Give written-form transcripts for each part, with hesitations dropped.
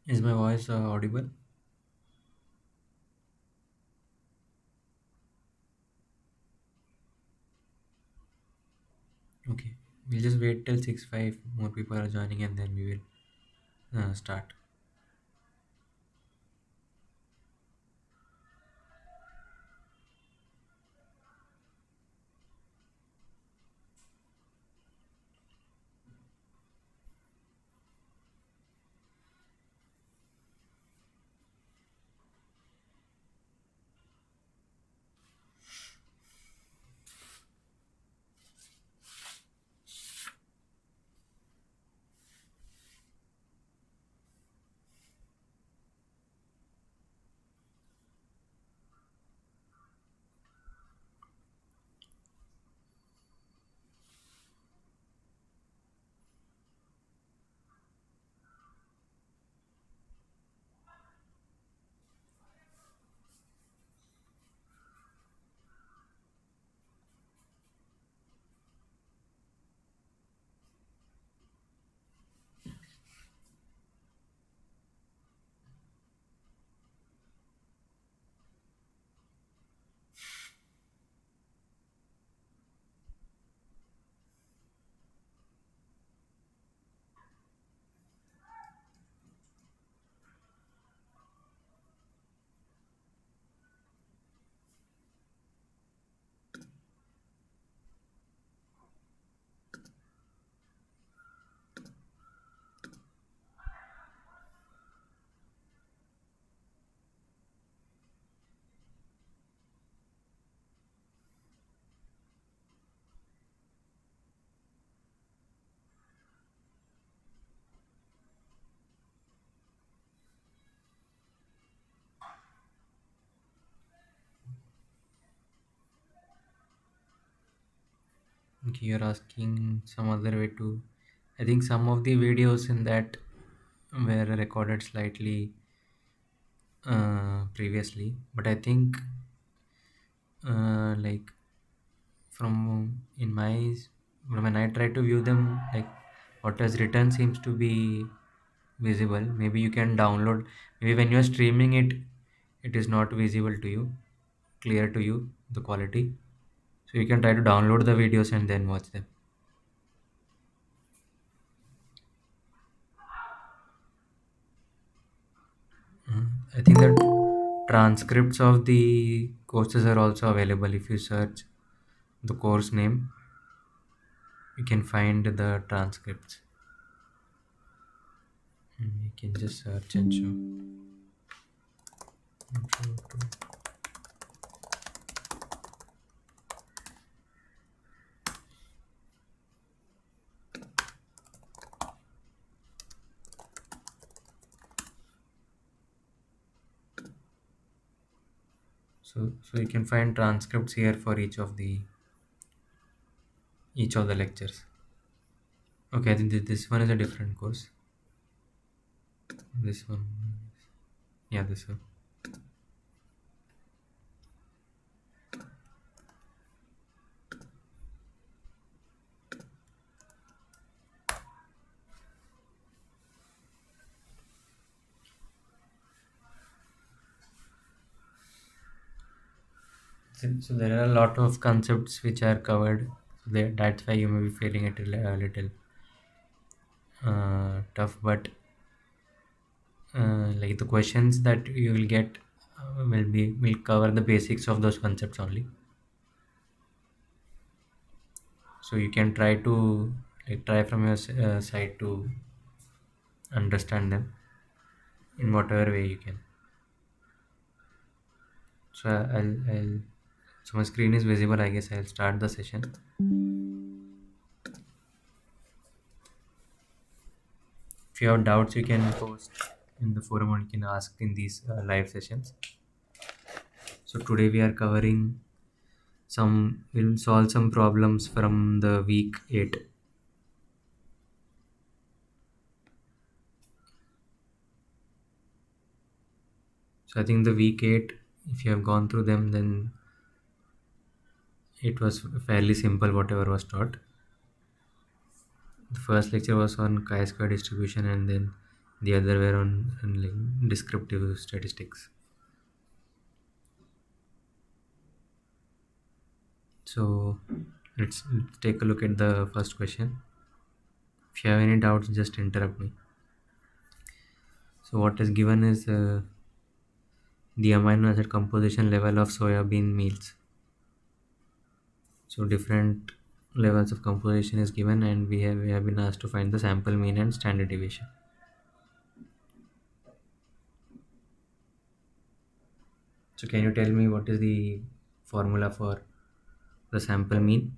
Is my voice audible? Okay. We'll just wait till 6:05 more people are joining and then we will start. Okay, you're asking some other way to. I think some of the videos in that were recorded slightly previously, but I think like from in my when I try to view them, like what is written seems to be visible. Maybe you can download. Maybe when you're streaming it, it is not visible to you, clear to you the quality. So you can try to download the videos and then watch them. I think that transcripts of the courses are also available. If you search the course name, you can find the transcripts. You can just search and show. Intro to- So you can find transcripts here for each of the lectures. Okay, I think this one is a different course. This one, yeah, this one. So there are a lot of concepts which are covered. So that's why you may be feeling it a little tough. But like the questions that you will get will cover the basics of those concepts only. So you can try to try from your side to understand them in whatever way you can. So I'll so my screen is visible. I guess I'll start the session. If you have doubts, you can post in the forum or you can ask in these live sessions. So today we are covering we'll solve some problems from the week 8. So I think the week 8, if you have gone through them, then it was fairly simple whatever was taught. The first lecture was on chi-square distribution, and then the other were on like descriptive statistics. So let's take a look at the first question. If you have any doubts, just interrupt me. So what is given is the amino acid composition level of soybean meals. So different levels of composition is given, and we have been asked to find the sample mean and standard deviation. So can you tell me what is the formula for the sample mean?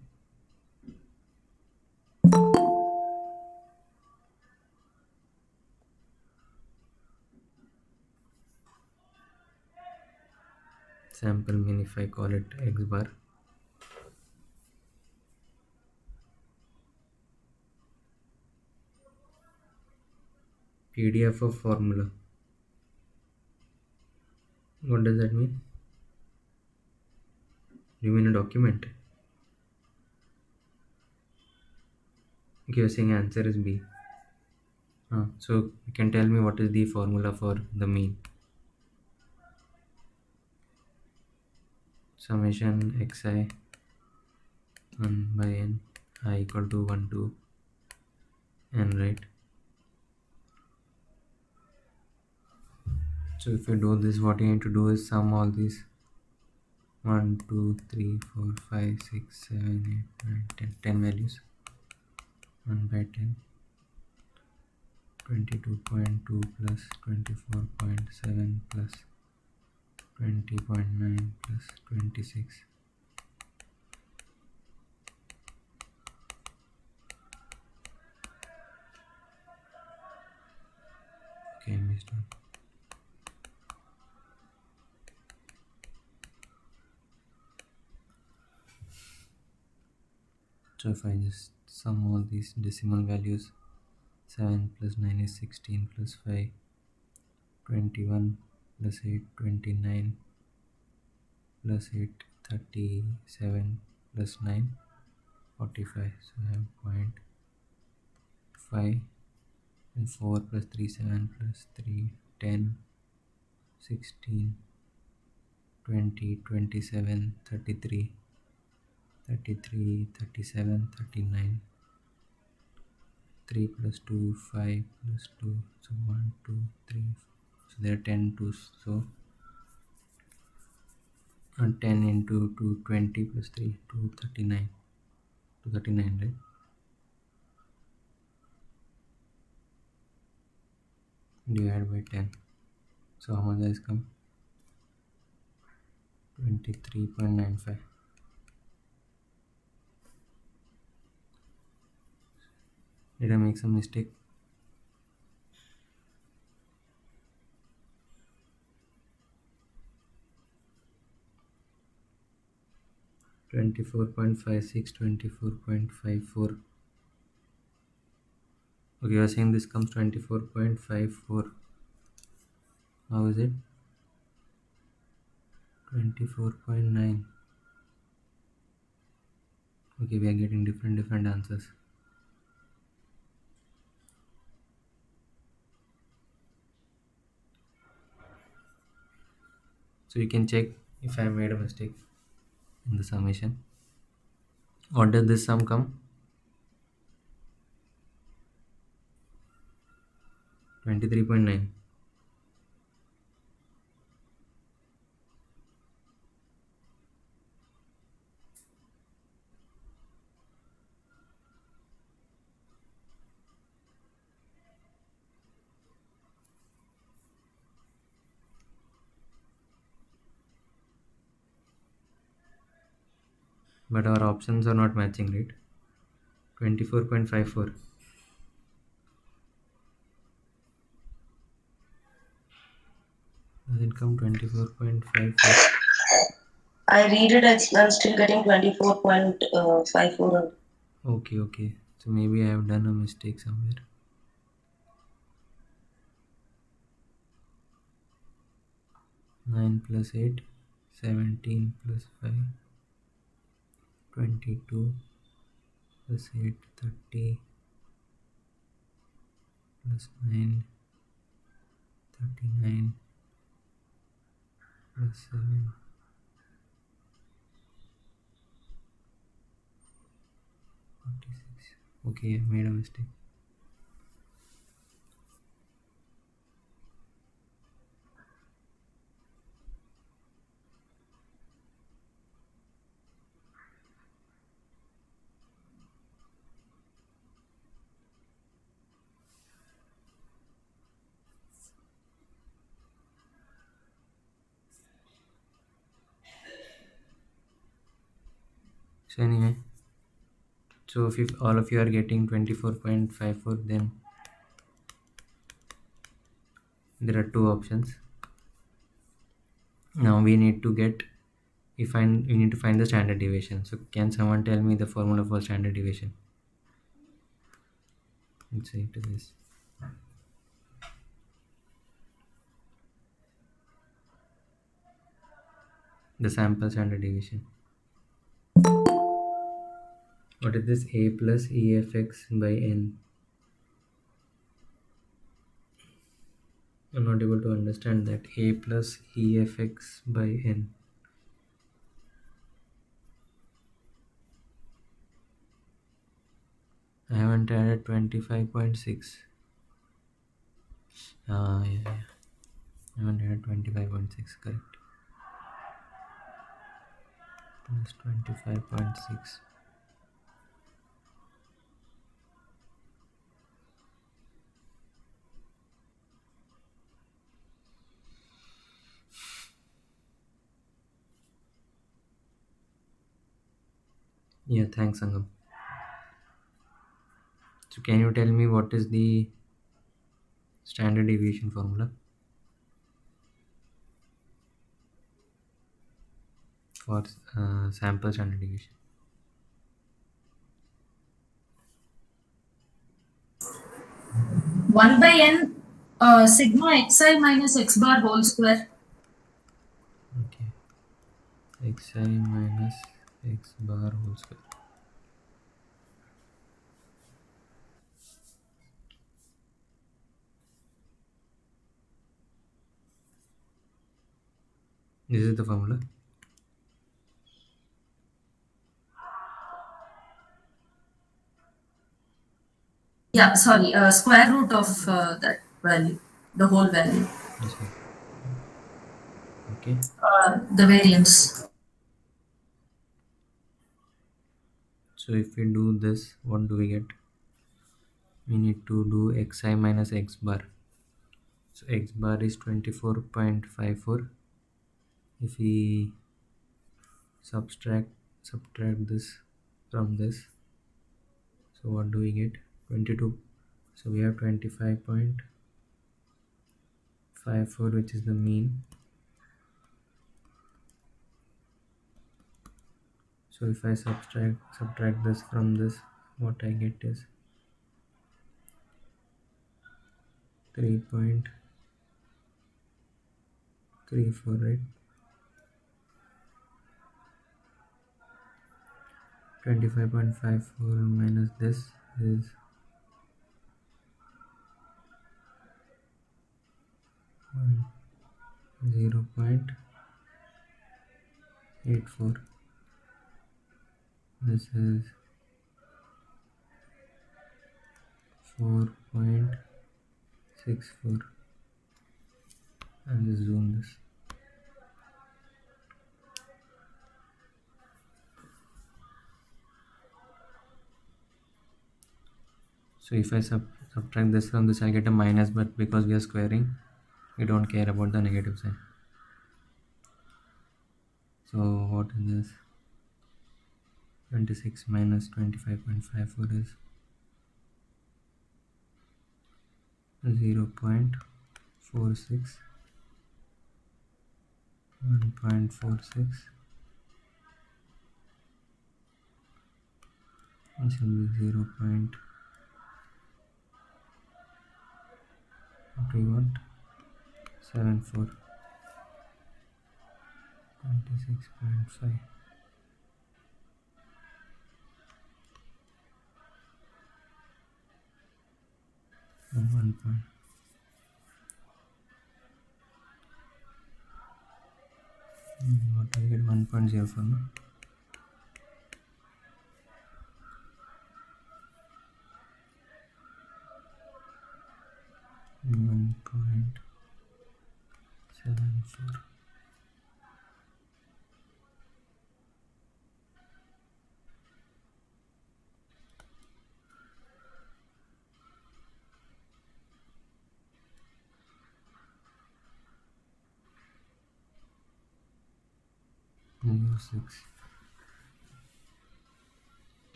Sample mean, if I call it x bar, PDF of formula. What does that mean? You mean a document? Okay, you're saying answer is B. So you can tell me what is the formula for the mean. Summation xi 1 by n I equal to 1 to n, right? So if you do this, what you need to do is sum all these 1, 2, 3, 4, 5, 6, 7, 8, 9, 10, 10 values. 1 by 10, 22.2 plus 24.7 plus 20.9 plus 26. Okay, missed one. So if I just sum all these decimal values, 7 plus 9 is 16 plus 5, 21 plus 8, 29 plus 8, 37 plus 9, 45. So I have point 5 and 4 plus 3, 7 plus 3, 10, 16, 20, 27, 33, 33, 37, 39. 3 plus 2, 5 plus 2, so 1, 2, 3. So there are 10 twos. So 10 into 2, 20 plus 3, 239. 239, right? Divided by 10. So how much has come? 23.95. Did I make some mistake? 24.56, 24.54. Okay, you are saying this comes 24.54. How is it? 24.9. Okay, we are getting different answers. So you can check if I made a mistake. in the summation. What does this sum come? 23.9. But our options are not matching, right? 24.54. Does it come 24.54? I read it, I'm still getting 24.54. Okay, okay. So maybe I have done a mistake somewhere. 9 plus 8, 17 plus 5, 22 plus 8, 30 plus 9, 39 plus 7, 46. Okay, I made a mistake. So anyway, so if all of you are getting 24.54, then there are two options. Now we need to get, we need to find the standard deviation. So can someone tell me the formula for standard deviation? Let's say it is the sample standard deviation. What is this? A plus EFX by N. I'm not able to understand that. A plus EFX by N. I haven't added 25.6. Yeah, yeah. I haven't added 25.6, correct. Plus 25.6. Yeah, thanks, Sangam. So can you tell me what is the standard deviation formula for sample standard deviation? 1 by n sigma xi minus x bar whole square. Okay, xi minus x bar whole square. This is the formula. Yeah, sorry, square root of that value, the whole value, Yes, sir. Okay. the variance. So if we do this, what do we get? We need to do xi minus x bar. So x bar is 24.54. If we subtract this from this, so what do we get? 22. So we have 25.54, which is the mean. So if I subtract this from this, what I get is 3.34, right? 25.54 minus this is 0.84. This is 4.64. I'll just zoom this. So if I subtract this from this, I'll get a minus, but because we are squaring, we don't care about the negative sign. So what is this? 26 minus 25.54 is 0.46. 1.46. This will be 0. What do we want? 74. 26.5. 1 point. What do I get? 1.04. No? 1.74. Zero 6.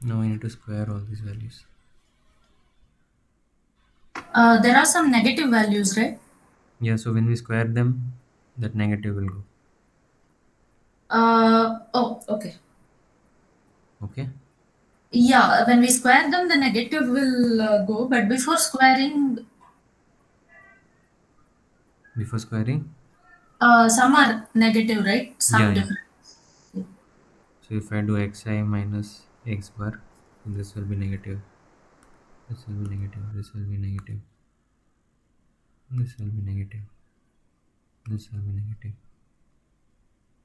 Now I need to square all these values. There are some negative values, right? Yeah, so when we square them, that negative will go. Oh, okay. Okay? Yeah, when we square them, the negative will go, but before squaring, Before squaring? some are negative, right? Yeah, Some yeah. different. So if I do xi minus x bar, so this will be negative. This will be negative. This will be negative. This will be negative. This will be negative.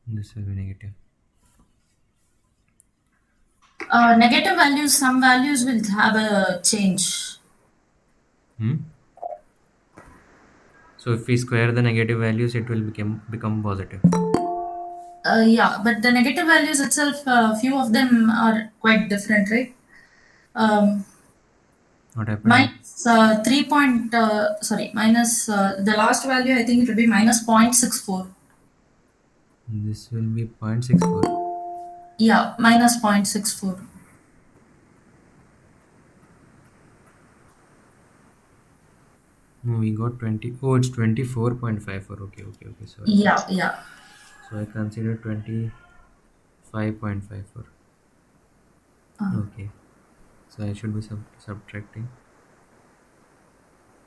This will be negative. Negative values, some values will have a change. Hmm? So if we square the negative values, it will become positive. Yeah, but the negative values itself, few of them are quite different, right? Um, What happened? minus 3 point, sorry, minus the last value, I think it will be minus 0.64. This will be 0.64. Yeah, minus 0.64. No, we got 20. Oh, it's 24.54. Okay, okay, okay. Sorry. Yeah, yeah. So I consider 25.54. Okay. So I should be subtracting.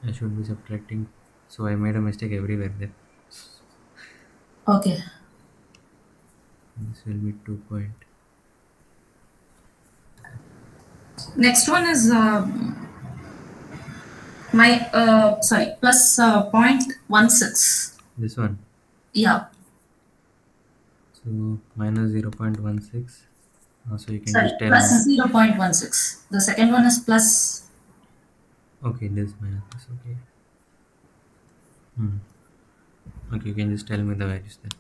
I should be subtracting. So I made a mistake everywhere there. Okay. This will be 2 point. Next one is my sorry plus 0.16. This one. Yeah, So minus 0.16. So you can sorry, just tell plus me. 0.16. The second one is plus. Okay, this minus this. Okay. Hmm. Okay, you can just tell me the values then.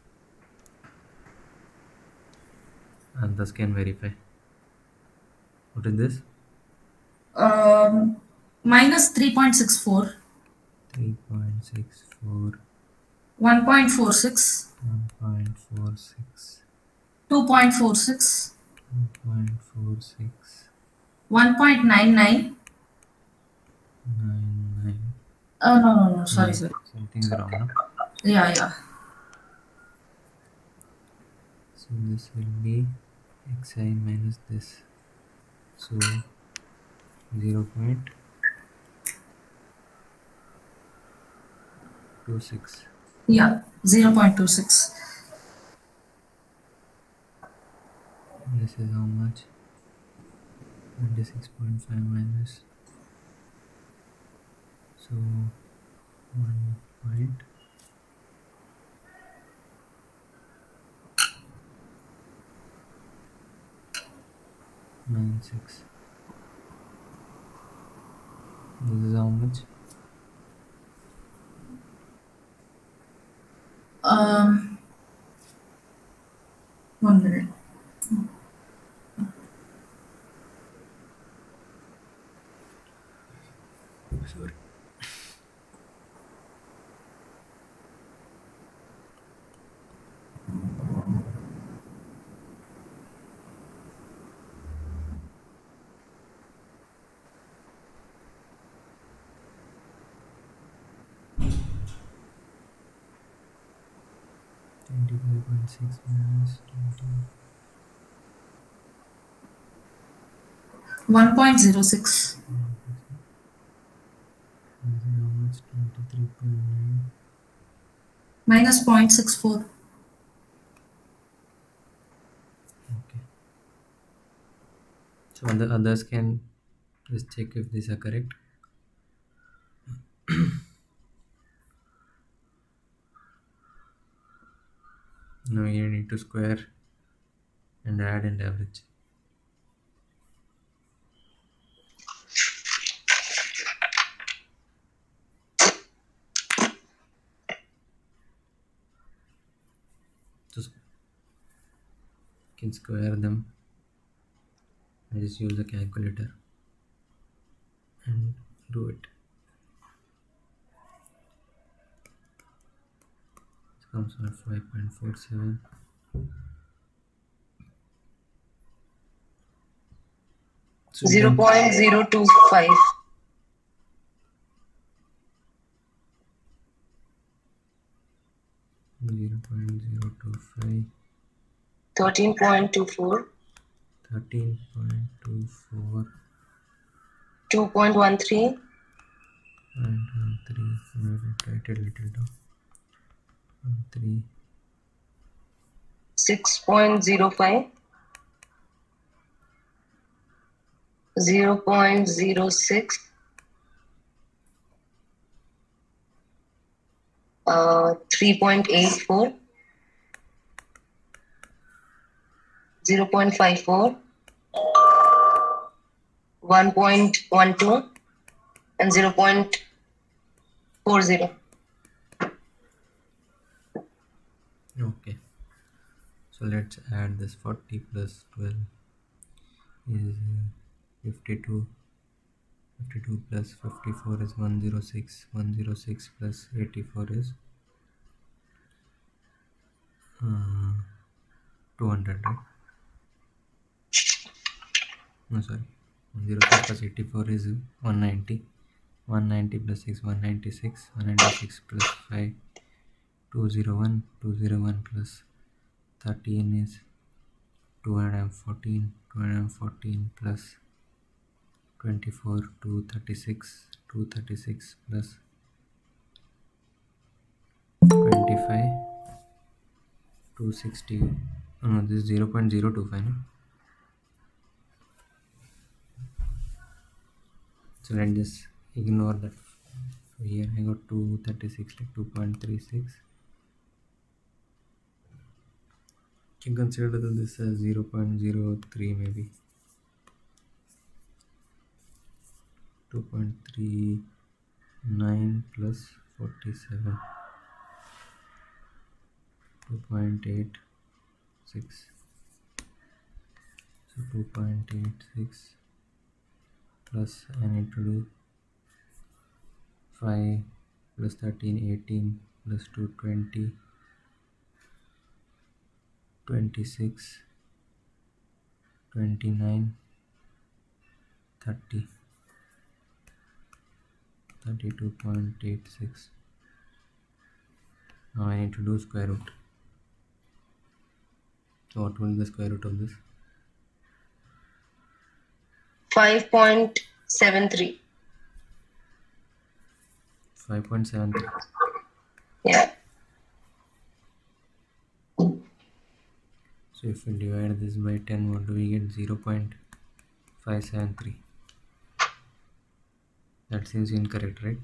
And thus can verify. What is this? um, Minus 3.64, 3.64. 1.46, 1.46. 2.46, 2.46. 1.99. 99. No, no, no, sorry, No, sorry. something's wrong, no? Yeah, yeah. So this will be xi minus this. So 0.26. Yeah, 0.26. This is how much? 26.5 minus, so 1.96. This is how much? Um, 1 minute. Sorry. 25.6 minus 20. 1.06 This is how much? 23.9. minus 0.64. Okay. So the others can just check if these are correct. Now you need to square and add and average. Just can square them. I just use the calculator and do it. It comes out 5.47. So you can 0.025. 0.025, 13.24. 13.24, 2.13. 0.13. I'm going to write it a little down. 3, 6.05. 0.06. 3.84. 0.54. 1.12 and 0.40. okay. So let's add this 40 plus 12 is 52. 52 plus 54 is 106. 106 plus 84 is 200, right? No, sorry. 106 plus 84 is 190. 190 plus 6, 196. 196 plus 5, 201. 201 plus 13 is 214. 214 plus 24, 236. 236 plus 25, 260. Oh, no, this is 0.025. No? So let's just ignore that. So here I got 236, like 2.36. You can consider this as 0.03, maybe 2.39 plus 47, 2.86. So 2.86 plus I need to do 5 plus 13, 18 plus 2, 20, 26, 29, 30, 32.86. Now I need to do square root. So what will be the square root of this? 5.73. 5.73. Yeah. So if we divide this by 10, what do we get? 0.5. 573. That seems incorrect, right?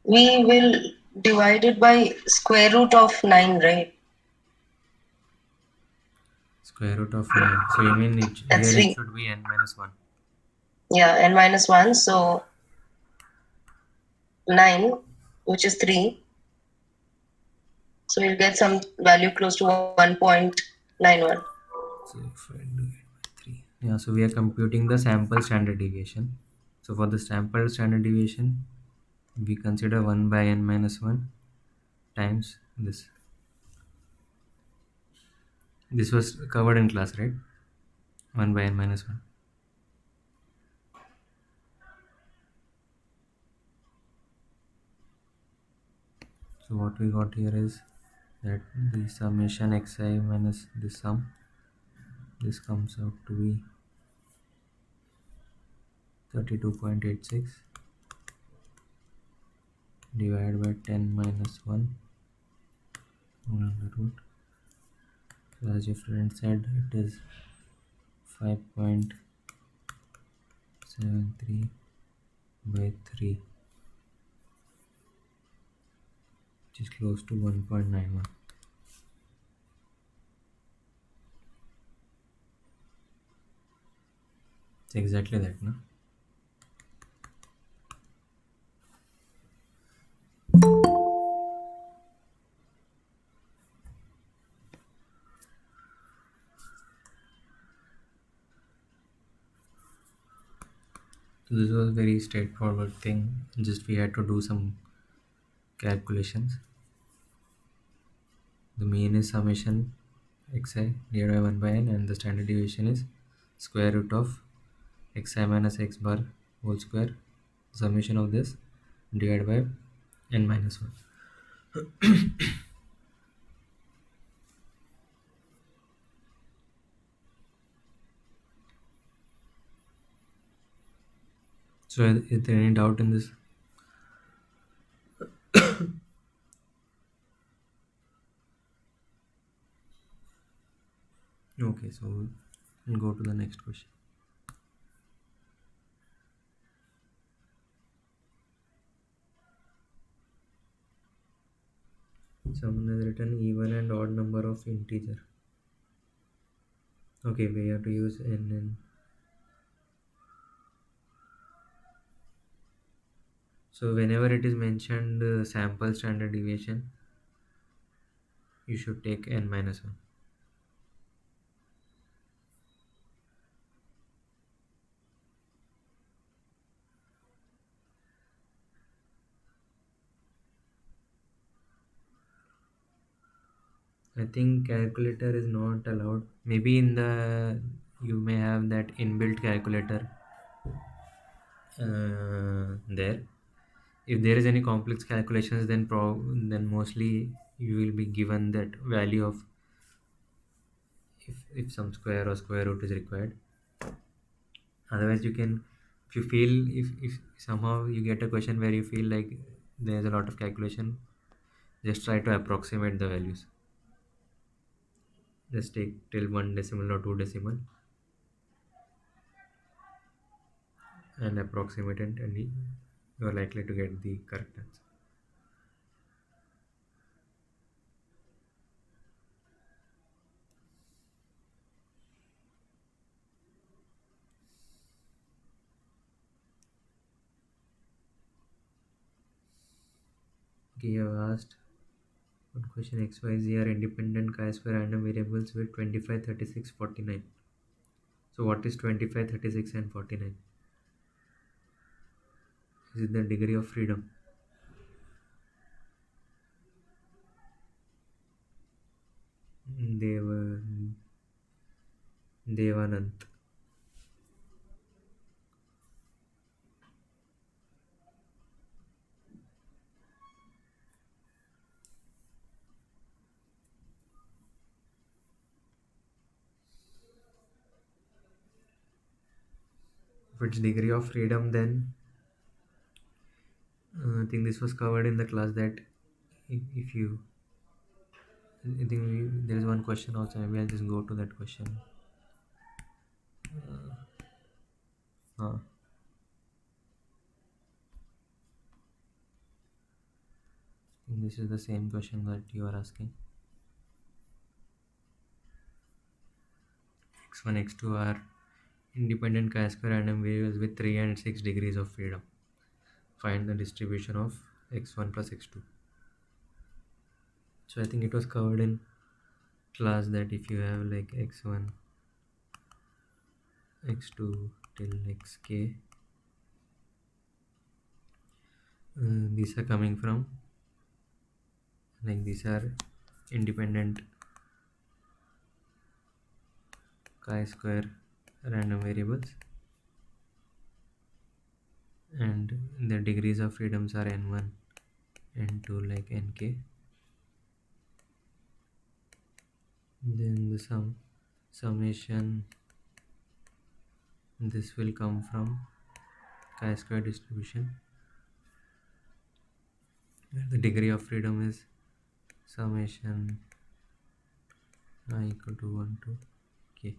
We will divide it by square root of 9, right? Square root of 9. So you mean That's here it 3. should be n minus 1. Yeah, n minus 1. So 9, which is 3. So we'll get some value close to 1.91. So if I do it by 3. Yeah, so we are computing the sample standard deviation. So for the sample standard deviation, we consider 1 by n minus 1 times this. This was covered in class, right? 1 by n minus 1. So what we got here is that the summation xi minus this sum, this comes out to be 32.86 divided by 10 minus 1 whole under root. So as your friend said, it is 5.73 by 3, which is close to 1.91. It's exactly that, no? So this was a very straightforward thing. Just we had to do some calculations. The mean is summation xi divided by 1 by n, and the standard deviation is square root of xi minus x bar whole square, summation of this divided by n minus 1. So is there any doubt in this? Okay, so we'll go to the next question. Someone has written even and odd number of integer. Okay, we have to use n and so whenever it is mentioned sample standard deviation, you should take n minus 1. I think calculator is not allowed. Maybe in the you may have that inbuilt calculator there. If there is any complex calculations, then then mostly you will be given that value of if some square or square root is required. Otherwise, you can if you feel if somehow you get a question where you feel like there's a lot of calculation, just try to approximate the values. Just take till one decimal or two decimal and approximate it, and you are likely to get the correct answer. Okay, you have asked one question: x, y, z are independent chi-square random variables with 25, 36, 49. So what is 25, 36, and 49? Is it the degree of freedom? Deva, Devanant. If it's degree of freedom, then I think this was covered in the class that if you I think there is one question also. Maybe I'll just go to that question. Uh, I think this is the same question that you are asking. X1, X2 are independent chi-square random variables with 3 and 6 degrees of freedom. Find the distribution of x1 plus x2. So I think it was covered in class that if you have like x1, x2 till xk, these are coming from, like, these are independent chi-square random variables, and their degrees of freedoms are n1, n2, like nk. Then the summation, this will come from chi-square distribution, where the degree of freedom is summation I equal to 1 to k.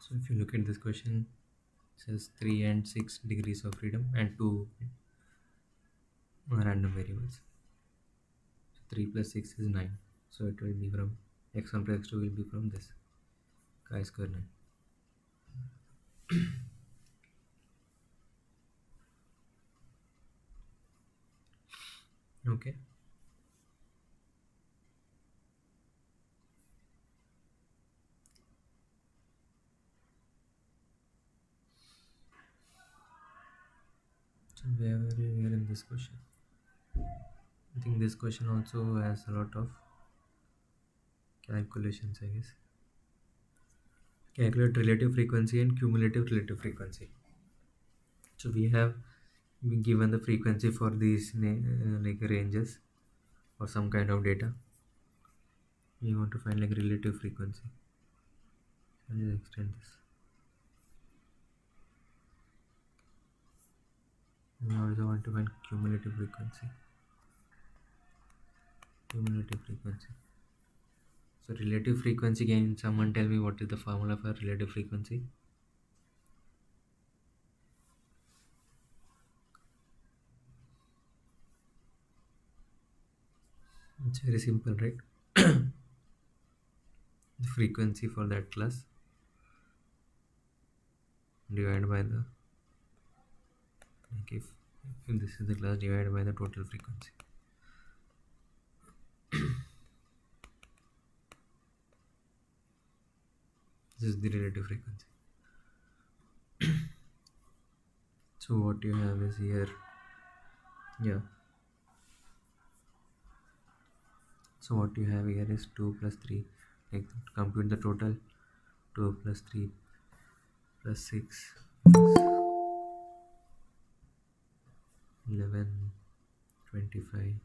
So if you look at this question, it says 3 and 6 degrees of freedom and 2 random variables. So 3 plus 6 is 9. So it will be from x1 plus x2 will be from this chi-square 9. Okay. So where are we here in this question? I think this question also has a lot of calculations, I guess. Calculate relative frequency and cumulative relative frequency. So we have been given the frequency for these like ranges or some kind of data. We want to find like relative frequency. I'll just extend this. We also want to find cumulative frequency. Cumulative frequency. So relative frequency, can someone tell me what is the formula for relative frequency? It's very simple, right? The frequency for that class divided by the, like, if this is the class, divided by the total frequency. This is the relative frequency. So what you have is here, yeah. So what you have here is 2 plus 3, like, compute the total. 2 plus 3 plus 6, 11, 25,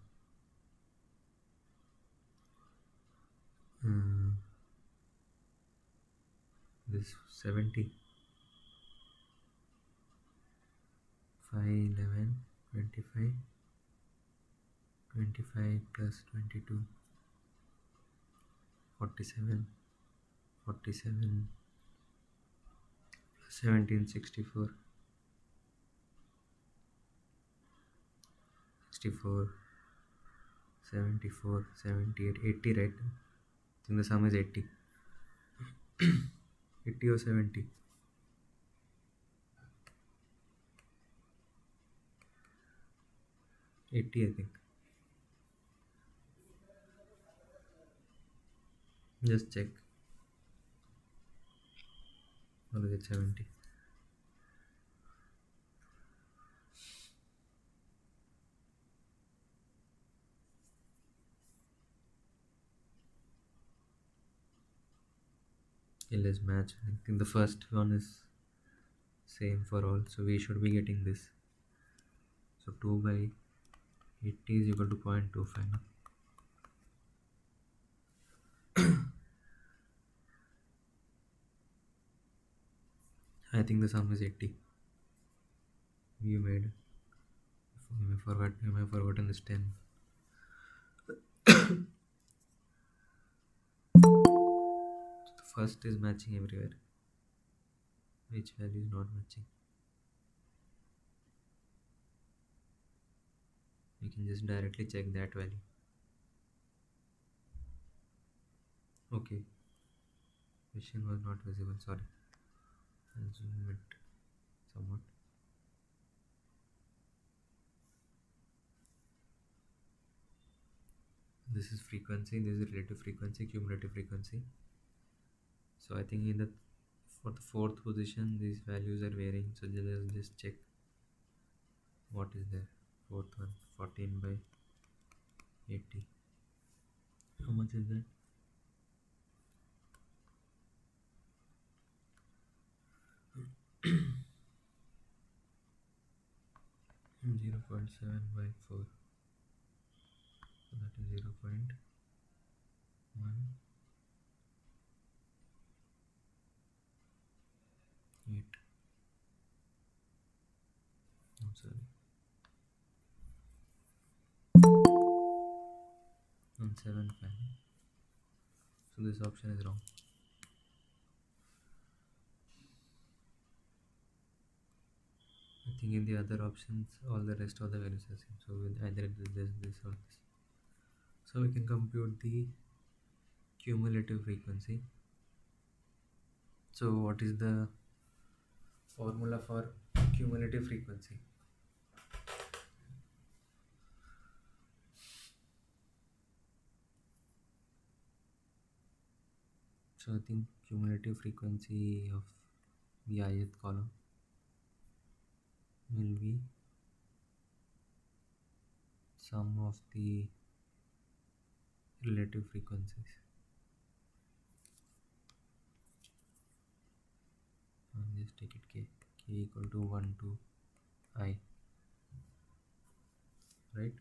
this 70, 5, 11, 25, 25 plus 22, 47, 47 plus 17, 64, 64, 74, 78, 80, right? I think the sum is 80. 80 or 70. 80, I think. Just check. Or is it 70? Okay, let's match. I think the first one is same for all, so we should be getting this. So 2 by 80 is equal to 0.25 now. I think the sum is 80. We made You may have forgotten this 10. The first is matching everywhere. Which value is not matching? We can just directly check that value. Okay, vision was not visible. Sorry, I'll zoom it somewhat. This is frequency. This is relative frequency, cumulative frequency. So I think in the for the fourth position, these values are varying. So just check what is there. Fourth one, 14 by 80. How much is that? 0.7 by 4. So that is 0.18. I'm sorry. 175. So this option is wrong. I think in the other options, all the rest of the values are same. So with either this or this. So we can compute the cumulative frequency. So what is the formula for cumulative frequency? So I think cumulative frequency of the ith column will be sum of the relative frequencies. And just take it k equal to 1 to I, right?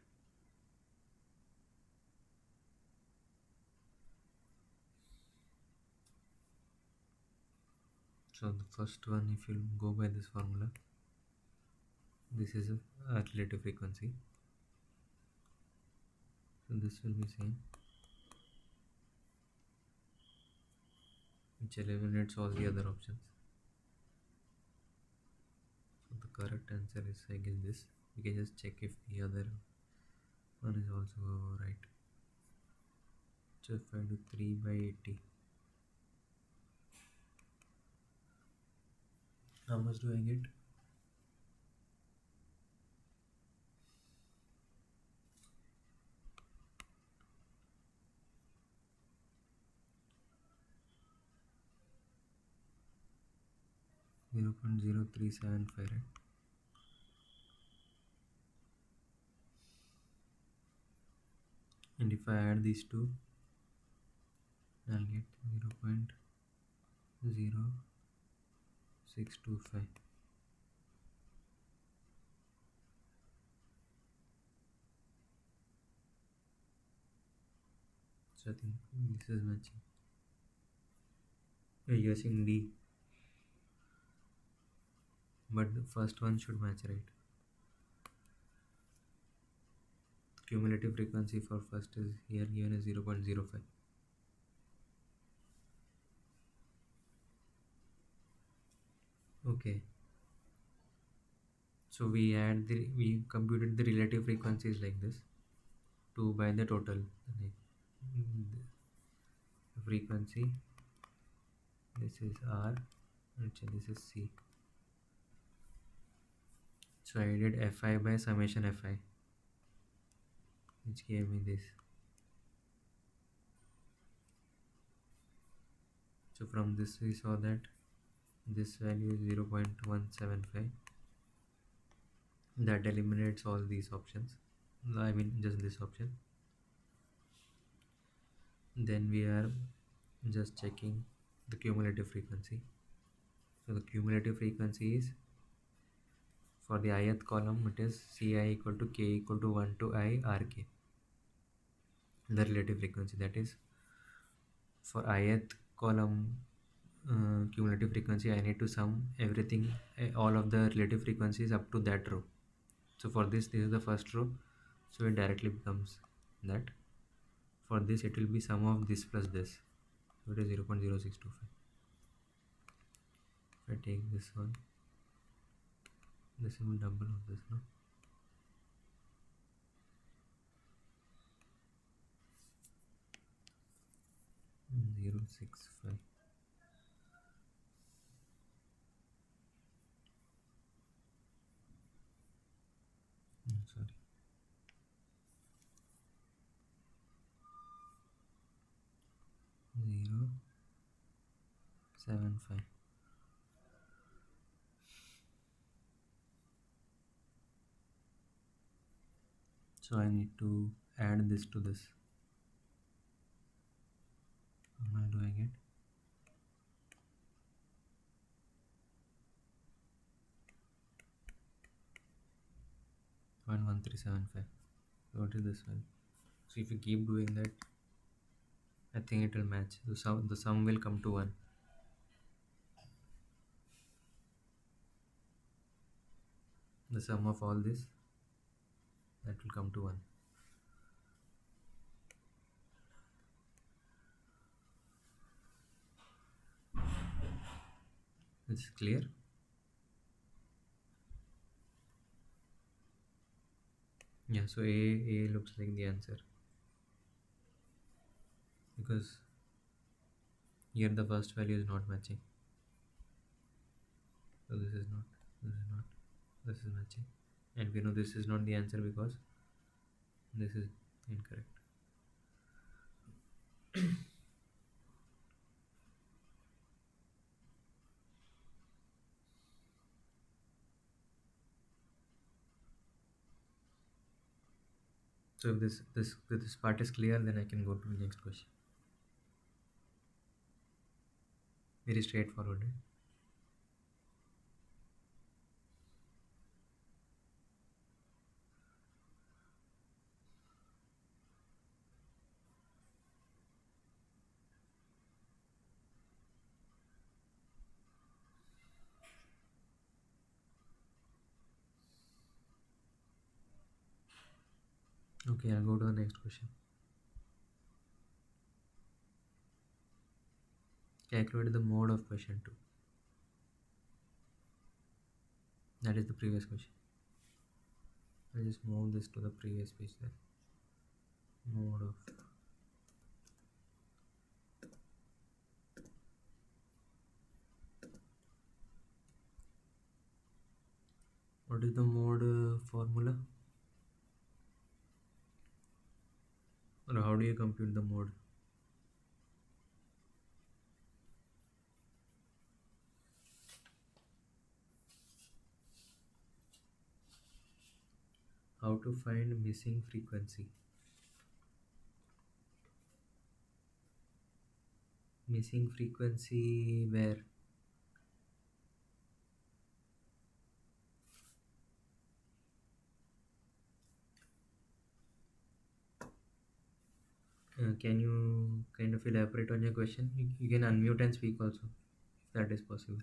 So the first one, if you go by this formula, this is a relative frequency. So this will be same, which eliminates all the other options. So the correct answer is, I guess, this. We can just check if the other one is also right. So if I do 3 by 80, how much do I get? 0.0375, right? And if I add these two, I'll get 0.0625. So I think this is matching. We're using D, but the first one should match, right? Cumulative frequency for first is here given as 0.05. Okay, so we computed the relative frequencies like this, 2 by the total, like the frequency. This is R and this is C. So I did Fi by summation Fi, which gave me this. So from this we saw that this value is 0.175. That eliminates all these options. I mean just this option. Then we are just checking the cumulative frequency. So the cumulative frequency is, for the ith column, it is Ci equal to k equal to 1 to I Rk. The relative frequency, that is, for ith column cumulative frequency, I need to sum everything, all of the relative frequencies up to that row. So for this is the first row. So it directly becomes that. For this, it will be sum of this plus this. So it is 0.0625. If I take this one, this will be double of this, no? 0.65. Sorry. 0.75. So I need to add this to this. How am I doing it? 0.1375. So what is this value? So if you keep doing that, I think it will match. The sum will come to 1. The sum of all this, that will come to 1. It's clear? Yeah, so A looks like the answer, because here the first value is not matching. So this is not, this is not, this is matching. And we know this is not the answer because this is incorrect. So if this part is clear, then I can go to the next question. Very straightforward, right? Okay, I'll go to the next question. Calculate the mode of question 2. That is the previous question. I'll just move this to the previous page there. Mode of, what is the mode formula? Or how do you compute the mode? How to find missing frequency? Missing frequency where? Can you kind of elaborate on your question? You can unmute and speak also, if that is possible.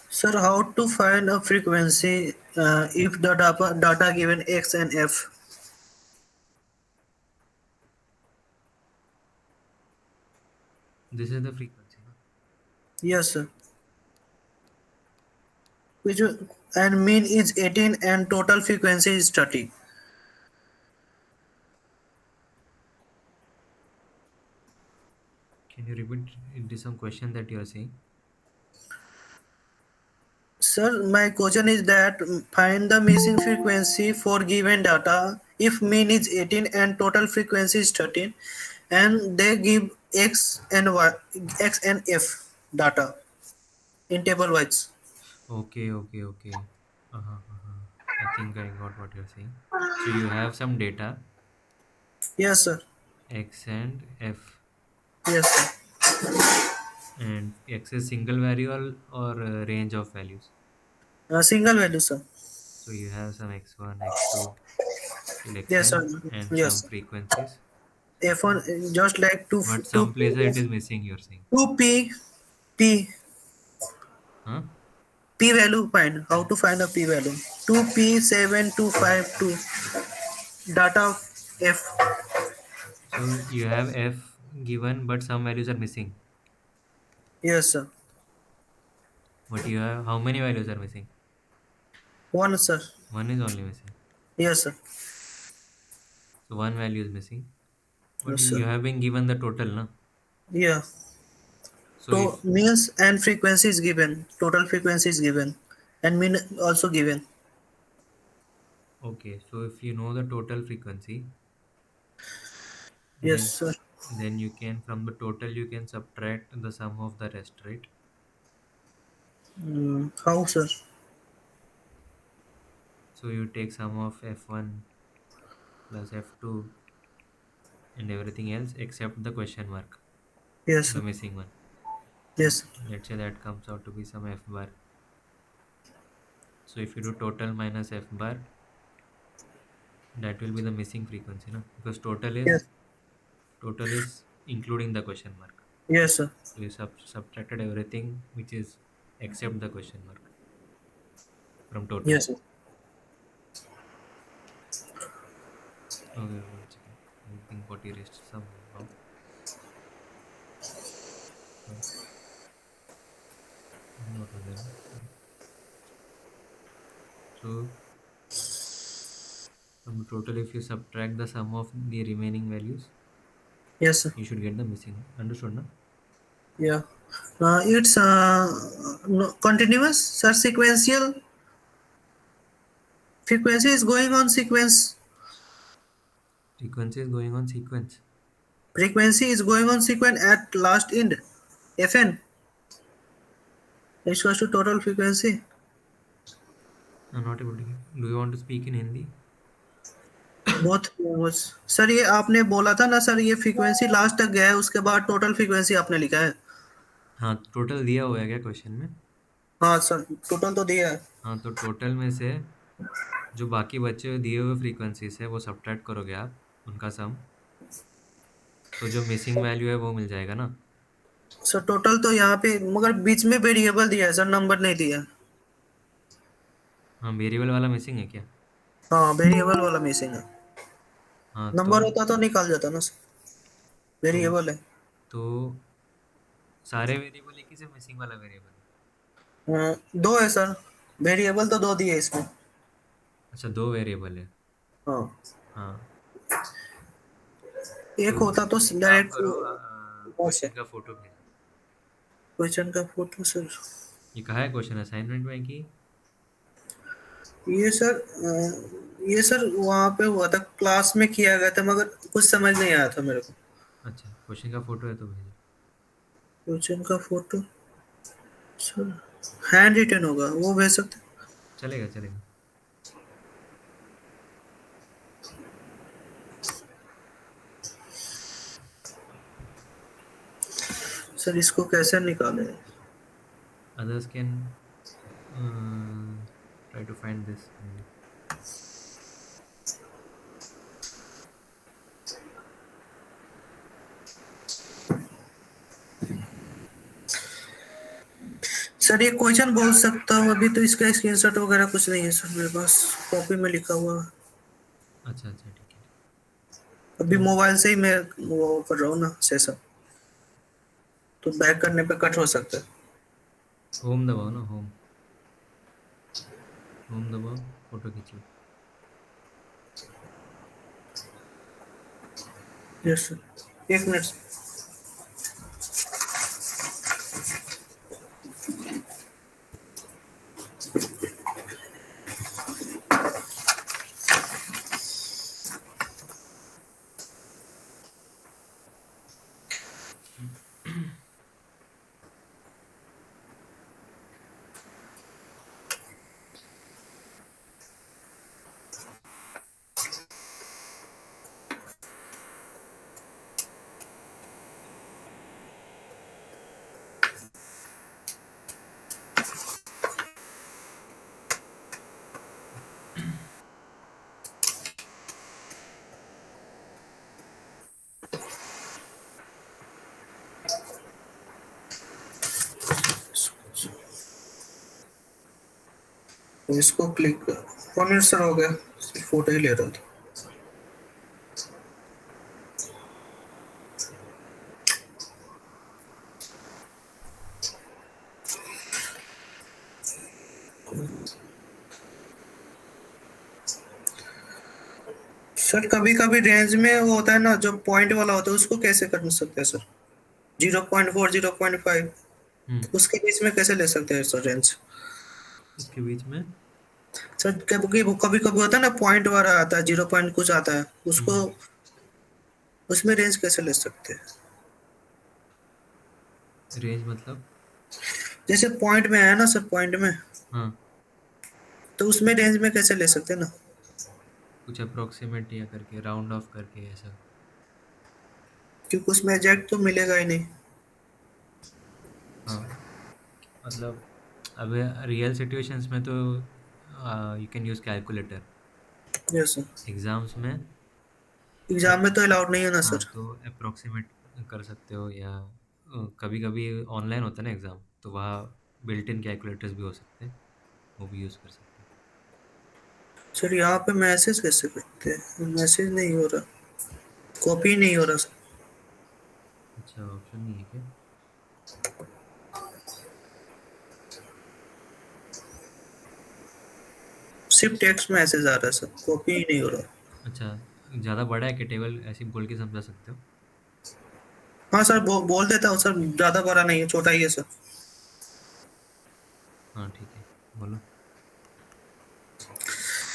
Sir, how to find a frequency if the data given X and F? This is the frequency, no? Yes, sir. Which and mean is 18 and total frequency is 30. Can you repeat? It is some question that you are saying. Sir, my question is that find the missing frequency for given data if mean is 18 and total frequency is 13 and they give X and Y, X and F data in table wise. Okay. Uh-huh. I think I got what you're saying. So you have some data, Yes, sir. X and F, Yes, sir. and X is single value or a range of values. Single value, sir. So you have some X1, X2 till Yes, sir. Xn and some Yes. frequencies, F1 just like but two some places it is missing, you're saying. 2P P. Huh? P value find. How to find a P value? 2P7252 data of F. So you have f given, but some values are missing. Yes, sir. But you have how many values are missing? One, sir. One is only missing. Yes, sir. So one value is missing. But Yes, you sir. have been given the total, no? Yeah. So To if means and frequency is given. Total frequency is given, and mean also given. okay, so if you know the total frequency, Yes, then sir. then you can from the total you can subtract the sum of the rest, right? How, sir? So you take sum of f1 plus f2 and everything else except the question mark, Yes, the sir. missing one. Yes. Let's say that comes out to be some f bar. So if you do total minus f bar, that will be the missing frequency, no? Because Yes. total is including the question mark. Yes, sir. So you subtracted everything which is except the question mark from total. Yes, sir. Okay, one second. I think got erased somehow. So what was there? Sorry. So from total, if you subtract the sum of the remaining values, Yes, sir. you should get the missing one. Understood, no? Yeah. It's no, continuous, sir. Sequential frequency is going on sequence. Frequency is going on sequence. Frequency is going on sequence at last end. Fn is equals to total frequency. I'm not able to get. Do you want to speak in Hindi? बहुत language. Sir ये आपने बोला था ना sir, ये frequency last तक गया है, उसके बाद टोटल फ्रीक्वेंसी आपने लिखा है। हाँ, टोटल दिया हुआ है क्या क्वेश्चन में? हाँ सर, टोटल तो दिया है। हाँ, तो टोटल में से जो बाकी बचे हुए दिए हुए फ्रीक्वेंसीज है वो सब्ट्रैक्ट करोगे आप उनका सम, तो जो मिसिंग वैल्यू है वो मिल जाएगा ना। सर टोटल तो यहाँ पे मगर बीच में वेरिएबल दिया है सर, नंबर नहीं दिया है। हाँ, वेरिएबल वाला मिसिंग है क्या? हाँ, वेरिएबल वाला मिसिंग है। हाँ, नंबर होता तो निकाल जाता ना सर, तो वेरिएबल है। तो सारे वेरिएबल है कि सिर्फ मिसिंग वाला वेरिएबल है? दो है सर, वेरिएबल तो दो दिए इसमें। अच्छा, दो वेरिएबल है। हाँ, हाँ, एक तो होता तो एक काम डायरेक्ट करो, क्वेश्चन। क्वेश्चन का फोटो भेजो। क्वेश्चन का फोटो सर। ये कहाँ है क्वेश्चन, असाइनमेंट में कि? ये सर ये सर वहाँ पे हुआ था, क्लास में किया गया था, मगर कुछ समझ नहीं आया था मेरे को। अच्छा, क्वेश्चन का फोटो है तो भेजो। क्वेश्चन का फोटो सर हैंड रिटन होगा, वो भेज सकते हैं? चलेगा चलेगा। सर इसको कैसे निकाले? Others can try to find this only. Sir ये क्वेश्चन बोल सकता हूँ, अभी तो इसका स्क्रीनशॉट वगैरह कुछ नहीं है सर मेरे पास, कॉपी में लिखा हुआ है। अच्छा अच्छा, ठीक है। अभी तो मोबाइल से ही मैं वो कर रहा हूँ ना सेशन, तो बैक करने पे कट हो सकता है। होम दबाओ ना, होम होम दबाओ, फोटो खींचो। यस सर, एक मिनट। तो इसको क्लिक कर, 1 मिनट सर हो गया, सिर्फ फोटो ही ले रहा था। सर कभी कभी रेंज में वो होता है ना, जो पॉइंट वाला होता है उसको कैसे कर सकते हैं सर? 0.4, 0.5, हम्म। उसके बीच में कैसे ले सकते हैं सर रेंज? इसके बीच में। सर कभी कभी कभी होता है ना, पॉइंट वाला आता है, 0 पॉइंट कुछ आता है, उसको हम्म। उसमें रेंज कैसे ले सकते हैं? रेंज मतलब? जैसे पॉइंट में है ना सर, पॉइंट में, हाँ, तो उसमें रेंज में कैसे ले सकते हैं ना? कुछ अप्रोक्सीमेट या करके राउंड ऑफ करके ऐसा। क्योंकि उसमें एग्जैक्ट तो मिलेगा ही नहीं। हाँ, मतलब अब रियल सिचुएशंस में तो you can use calculator. Yes sir. Exams में एग्जाम अब, में तो अलाउड नहीं है ना हाँ, सर? तो अप्रोक्सीमेट कर सकते हो, या कभी कभी ऑनलाइन होता है ना एग्ज़ाम, तो वहाँ बिल्ट इन कैलकुलेटर्स भी हो सकते हैं, वो भी यूज़ कर सकते हैं। सर यहाँ पे मैसेज कैसे करते हैं? मैसेज नहीं हो रहा, कॉपी नहीं हो रहा सर। अच्छा, ऑप्शन नहीं है क्या? सिर्फ टेक्स्ट मैसेज आ रहा है सर, कॉपी ही नहीं हो रहा। अच्छा, ज़्यादा बड़ा है कि टेबल ऐसे बोल के समझा सकते हो? हाँ सर, बोल देता हूँ सर, ज्यादा बड़ा नहीं है, छोटा ही है सर। हाँ ठीक है, बोलो।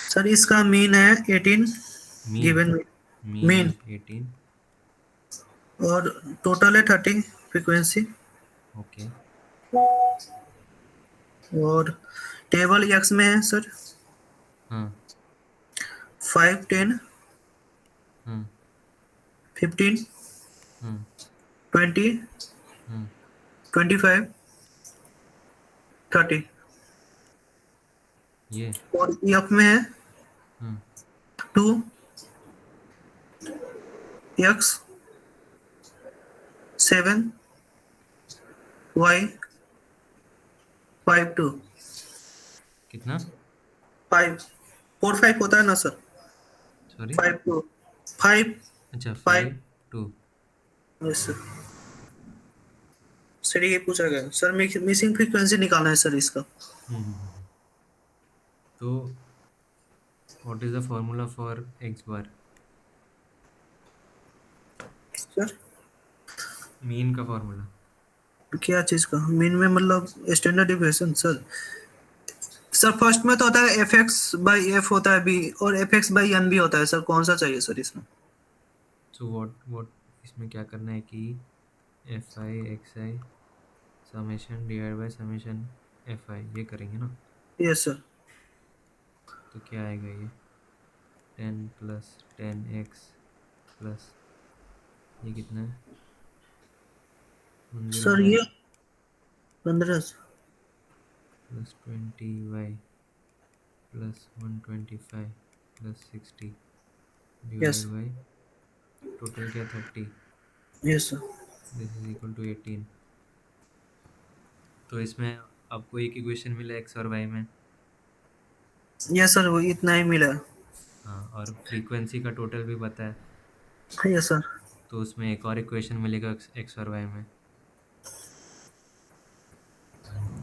सर इसका मीन है 18, मीन। गिवन मीन मीन, है 18। और टोटल है 30 फ्रीक्वेंसी। ओके। और टेबल एक्स में है सर, हाँ। 5, 10, हाँ। 15, हाँ। 20, हाँ। 25, 30। ये। और एफ में है हाँ। 2, एक्स, 7, वाई, 5, 2, कितना? 5, 4, 5 होता है ना सर? सॉरी। 5, 2, 5, अच्छा, 5। 5 2। Yes sir. सर ये पूछा गया सर, मिसिंग फ्रीक्वेंसी निकालना है सर इसका। तो what is the formula for x bar? Sir mean का फॉर्मूला। क्या चीज का मीन में, मतलब standard deviation sir? Sir first में तो होता है एफ एक्स बाई एफ होता है बी, और F X by N B होता है सर, कौन सा चाहिए सर इसमें? सो व्हाट इसमें क्या करना है कि F I x I summation divide by summation F I, ये करेंगे ना? Yes sir. तो क्या आएगा ये? 10 + 10x प्लस ये कितना है? वन जीरो सर फाइव ये 15। Plus 20y plus 125 plus 60 yes. Divide by total क्या 30। Yes sir. This is equal to 18। तो इसमें आपको एक इक्वेशन मिला एक्स और वाई में। यस सर, वो इतना ही मिला। हाँ, और फ्रीक्वेंसी का टोटल भी पता है, यस सर। तो उसमें एक और इक्वेशन मिलेगा एक्स और वाई में।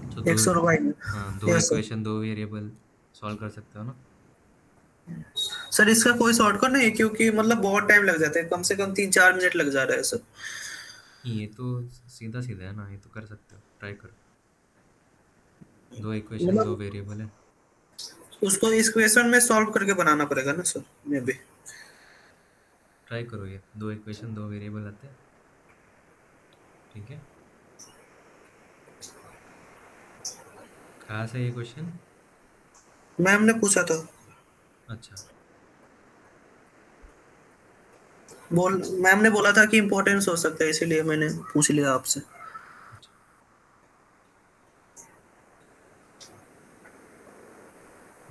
तो दो, एक्स और वाई में। हाँ, दो यस सर। इक्वेशन, दो वेरिएबल सॉल्व कर सकते हो ना? सर इसका कोई शॉर्टकट नहीं है, क्योंकि मतलब बहुत टाइम लग जाता है, कम से कम 3-4 मिनट लग जा रहा है सर। ये तो सीधा सीधा है ना, ये तो कर सकते हो, ट्राई करो। दो इक्वेशन, दो मतलब वेरिएबल है। उसको इस क्वेश्चन में सॉल्व करके बनाना पड़ेगा ना सर, मे भी। ट्राई करो, ये दो इक्वेशन, दो वेरिएबल आते हैं। ठीक है। कहाँ से ये क्वेश्चन? मैम ने पूछा था। अच्छा। मैम ने बोला था कि इम्पोर्टेंस हो सकता है, इसीलिए मैंने पूछ लिया आपसे। अच्छा।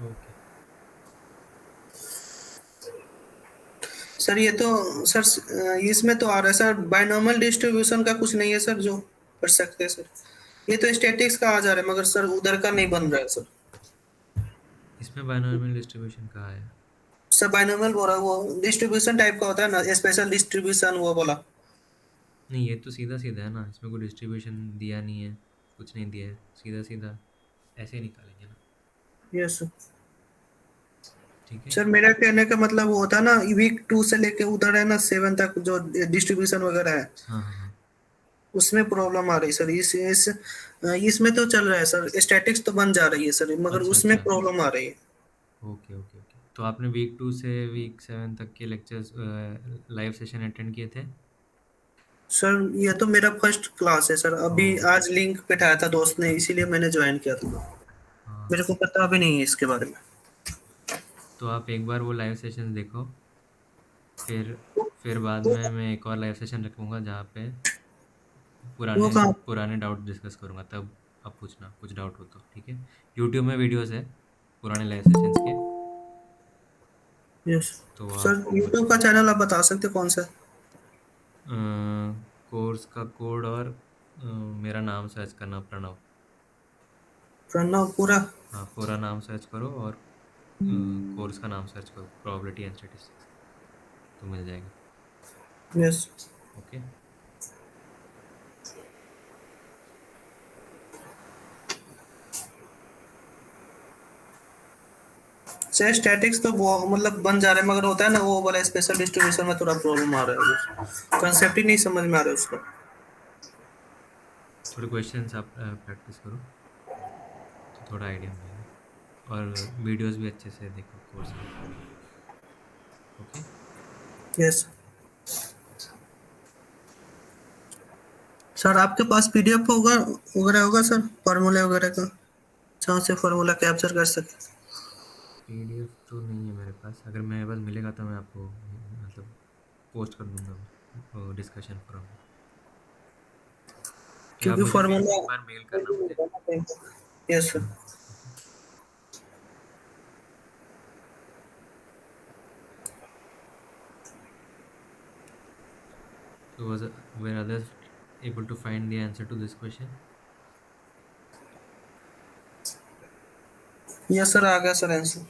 ओके। सर ये तो सर इसमें तो आ रहा है सर, बायनॉमियल डिस्ट्रीब्यूशन का कुछ नहीं है सर जो कर सकते हैं सर? ये तो स्टैटिक्स का आ जा रहा है, मगर सर उधर का नहीं बन रहा है सर। इसमें बायनॉमियल डिस्ट्रीब्यूशन कहाँ है? सर बाइनोमियल बोल रहा है, वो डिस्ट्रीब्यूशन टाइप का होता है ना, स्पेशल डिस्ट्रीब्यूशन वो बोला। नहीं, ये तो सीधा सीधा है ना, इसमें कोई डिस्ट्रीब्यूशन दिया नहीं है, कुछ नहीं दिया है, सीधा सीधा ऐसे ही निकालेंगे ना। यस ठीक है। सर, मेरा कहने का मतलब वो होता है ना, वीक 2 से लेके उधर है ना 7 तक जो डिस्ट्रीब्यूशन वगैरह है, हाँ हाँ हाँ। उसमें प्रॉब्लम आ रही सर। इसमें तो चल रहा है सर, स्टैटिक्स तो बन जा रही है सर, मगर अच्छा उसमें अच्छा। प्रॉब्लम आ रही है। ओके ओके ओके, तो आपने वीक 2 से वीक 7 तक के लेक्चर्स लाइव सेशन अटेंड किए थे? सर ये तो मेरा फर्स्ट क्लास है सर, अभी ओह। आज लिंक बैठाया था दोस्त ने, इसीलिए मैंने ज्वाइन किया था। हाँ, मेरे को पता भी नहीं है इसके बारे में। तो आप एक बार वो लाइव सेशन देखो, फिर फिर बाद वो में मैं एक और लाइव सेशन रखूँगा जहाँ पे वो पुराने कहाँ? पुराने डाउट डिस्कस करूँगा, तब आप पूछना कुछ डाउट हो तो, ठीक है? यूट्यूब में वीडियोस है पुराने लाइव सेशंस के, यस तो सर, आप यूट्यूब का पूछना। चैनल आप बता सकते कौन सा है? कोर्स का कोड और मेरा नाम सर्च करना, प्रणव। प्रणव पूरा? हाँ, पूरा नाम सर्च करो और कोर्स का नाम सर्च करो, प्रोबेबिलिटी एंड स्टैटिस्टिक्स, तो मिल जाएगा। Yes okay. सर स्टैटिक्स तो वो मतलब बन जा रहा है, मगर होता है ना वो वाला स्पेशल डिस्ट्रीब्यूशन में थोड़ा प्रॉब्लम आ रहा है, कंसेप्ट ही नहीं समझ में आ रहा है उसका। थोड़े क्वेश्चंस आप प्रैक्टिस करो, तो थोड़ा आइडिया मिलेगा, और वीडियोस भी अच्छे से देखो कोर्स के। ओके। यस सर, आपके पास पीडीएफ होगा वगैरह होगा सर, फार्मूले वगैरह का, जहाँ से फार्मूला कैप्चर कर सके? पीडीएफ तो नहीं है मेरे पास, अगर मेरे पास मिलेगा तो मैं आपको मतलब पोस्ट कर दूंगा डिस्कशन फोरम में, या आप क्योंकि मुझे फार्मूला। एक बार मेल करना मुझे। Yes sir. हाँ। Okay. So were others able to find the answer to this question? Yes sir, आ गया sir answer.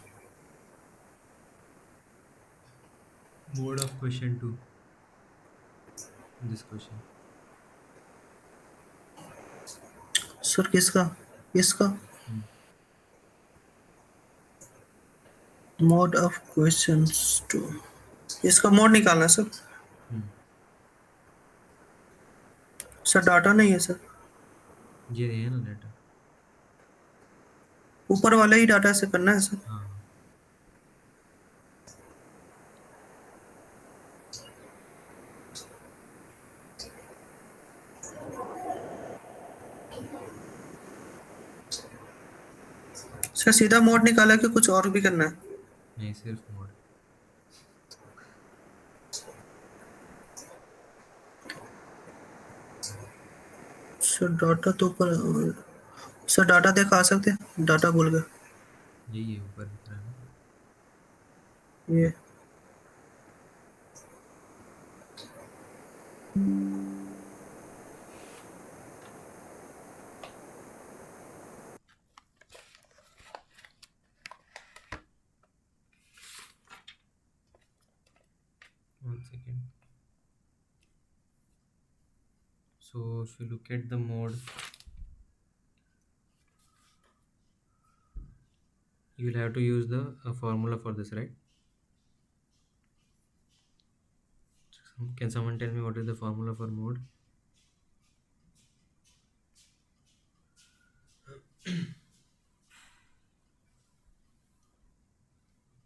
Mode of question to this question. Sir किसका? इसका Hmm. Mode of questions two, इसका mode निकालना है sir. Hmm. Sir data नहीं है sir, ये है ना डाटा। ऊपर वाले ही डाटा से करना है सर। हाँ हाँ। सर सीधा मोड निकाला कि कुछ और भी करना है? नहीं, सिर्फ मोड। सर डाटा तो ऊपर, सर डाटा दिखा सकते हैं, डाटा भूल गए। यही है, ऊपर दिख रहा है ना। ये 1 second. So if you look at the mode, you will have to use the formula for this, right? Can someone tell me what is the formula for mode?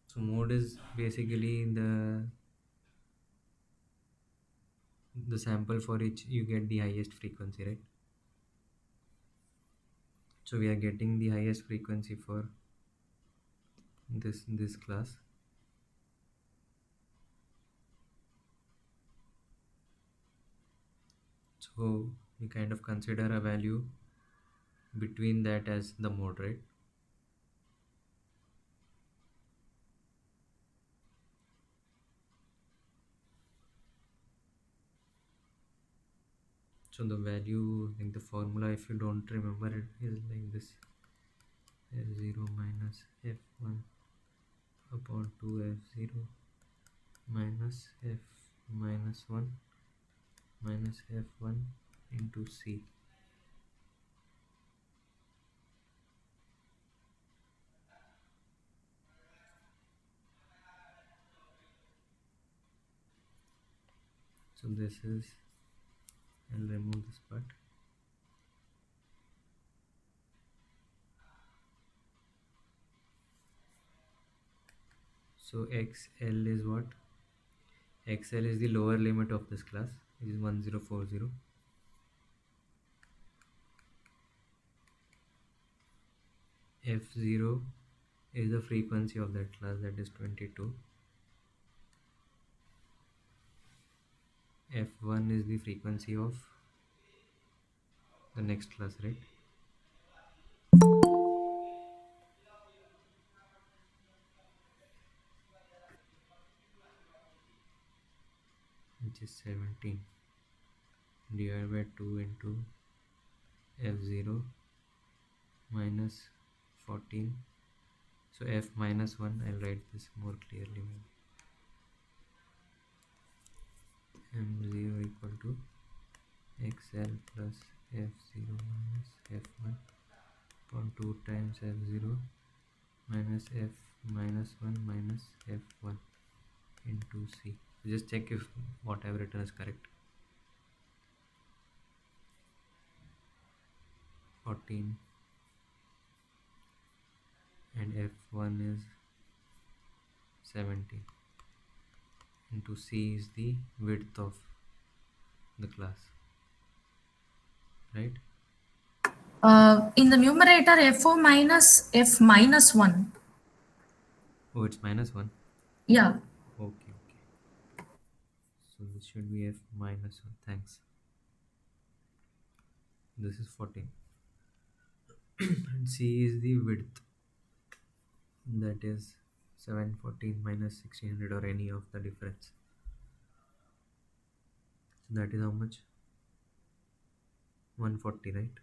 So mode is basically the sample for which you get the highest frequency, right? So we are getting the highest frequency for this class. So we kind of consider a value between that as the mode, right? So the value, like the formula, if you don't remember it, is like this. f0 minus f1 upon 2 f0 minus f minus 1 minus f1 into c. So this is, I'll remove this part. So xl is what? xl is the lower limit of this class, which is 1040. f0 is the frequency of that class, that is 22. f1 is the frequency of the next class, right? Which is 17 divided by 2 into f0 minus 14. So f minus 1, I'll write this more clearly. m0 equal to xl plus f0 minus f1 upon 2 times f0 minus f minus 1 minus f1 into c. Just check if what I've written is correct. 14 and f1 is 17 into c is the width of the class, right? In the numerator, F0 minus F minus 1. Oh, it's minus 1. Yeah. Okay, okay. So this should be f minus 1. Thanks. This is 14. And c is the width, that is 714 minus 1600 or any of the difference. So that is how much? 140, right?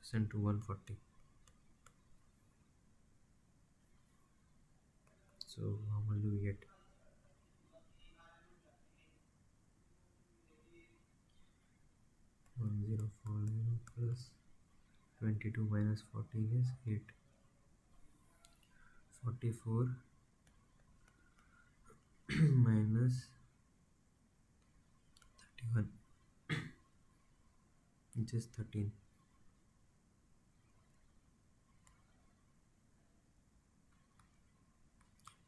This into 140. So how much do we get? 1040 plus 22 minus 14 is 8. 44 minus 31, which is 13.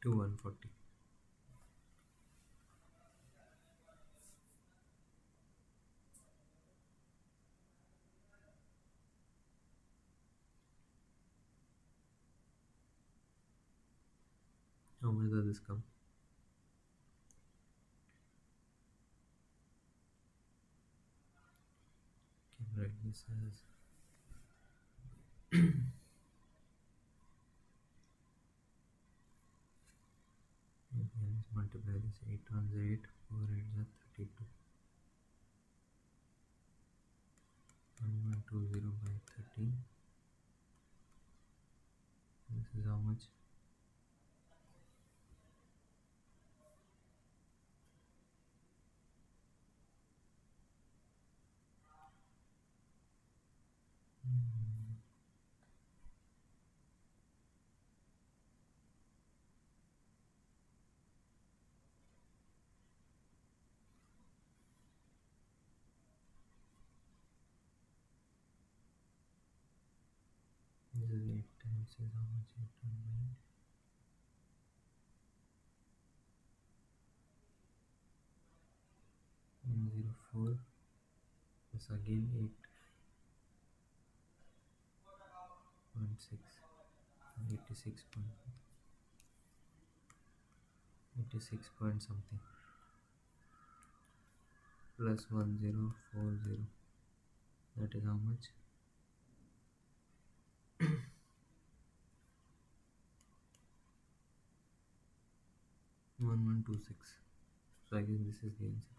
To 140. How much does this come? Can write this as let's multiply this. 8 ones are 8, 4 8s are 32. 1120 by 13. This is how much? This is 8 times is how much? 800. 104 plus again 8.6, 86 point, 86 point something plus 1040. That is how much? 1126. So I guess this is the answer.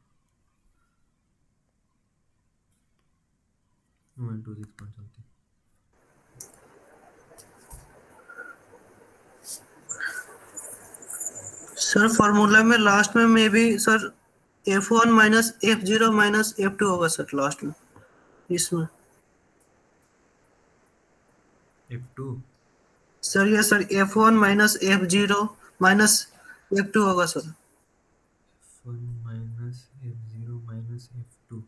126 point something. Sir formula में last में may be sir F1 minus F0 minus F2 होगा sir last में इसमें। F2 sir ये sir F1 minus F0 minus F2 होगा sir. F1 minus F0 minus F2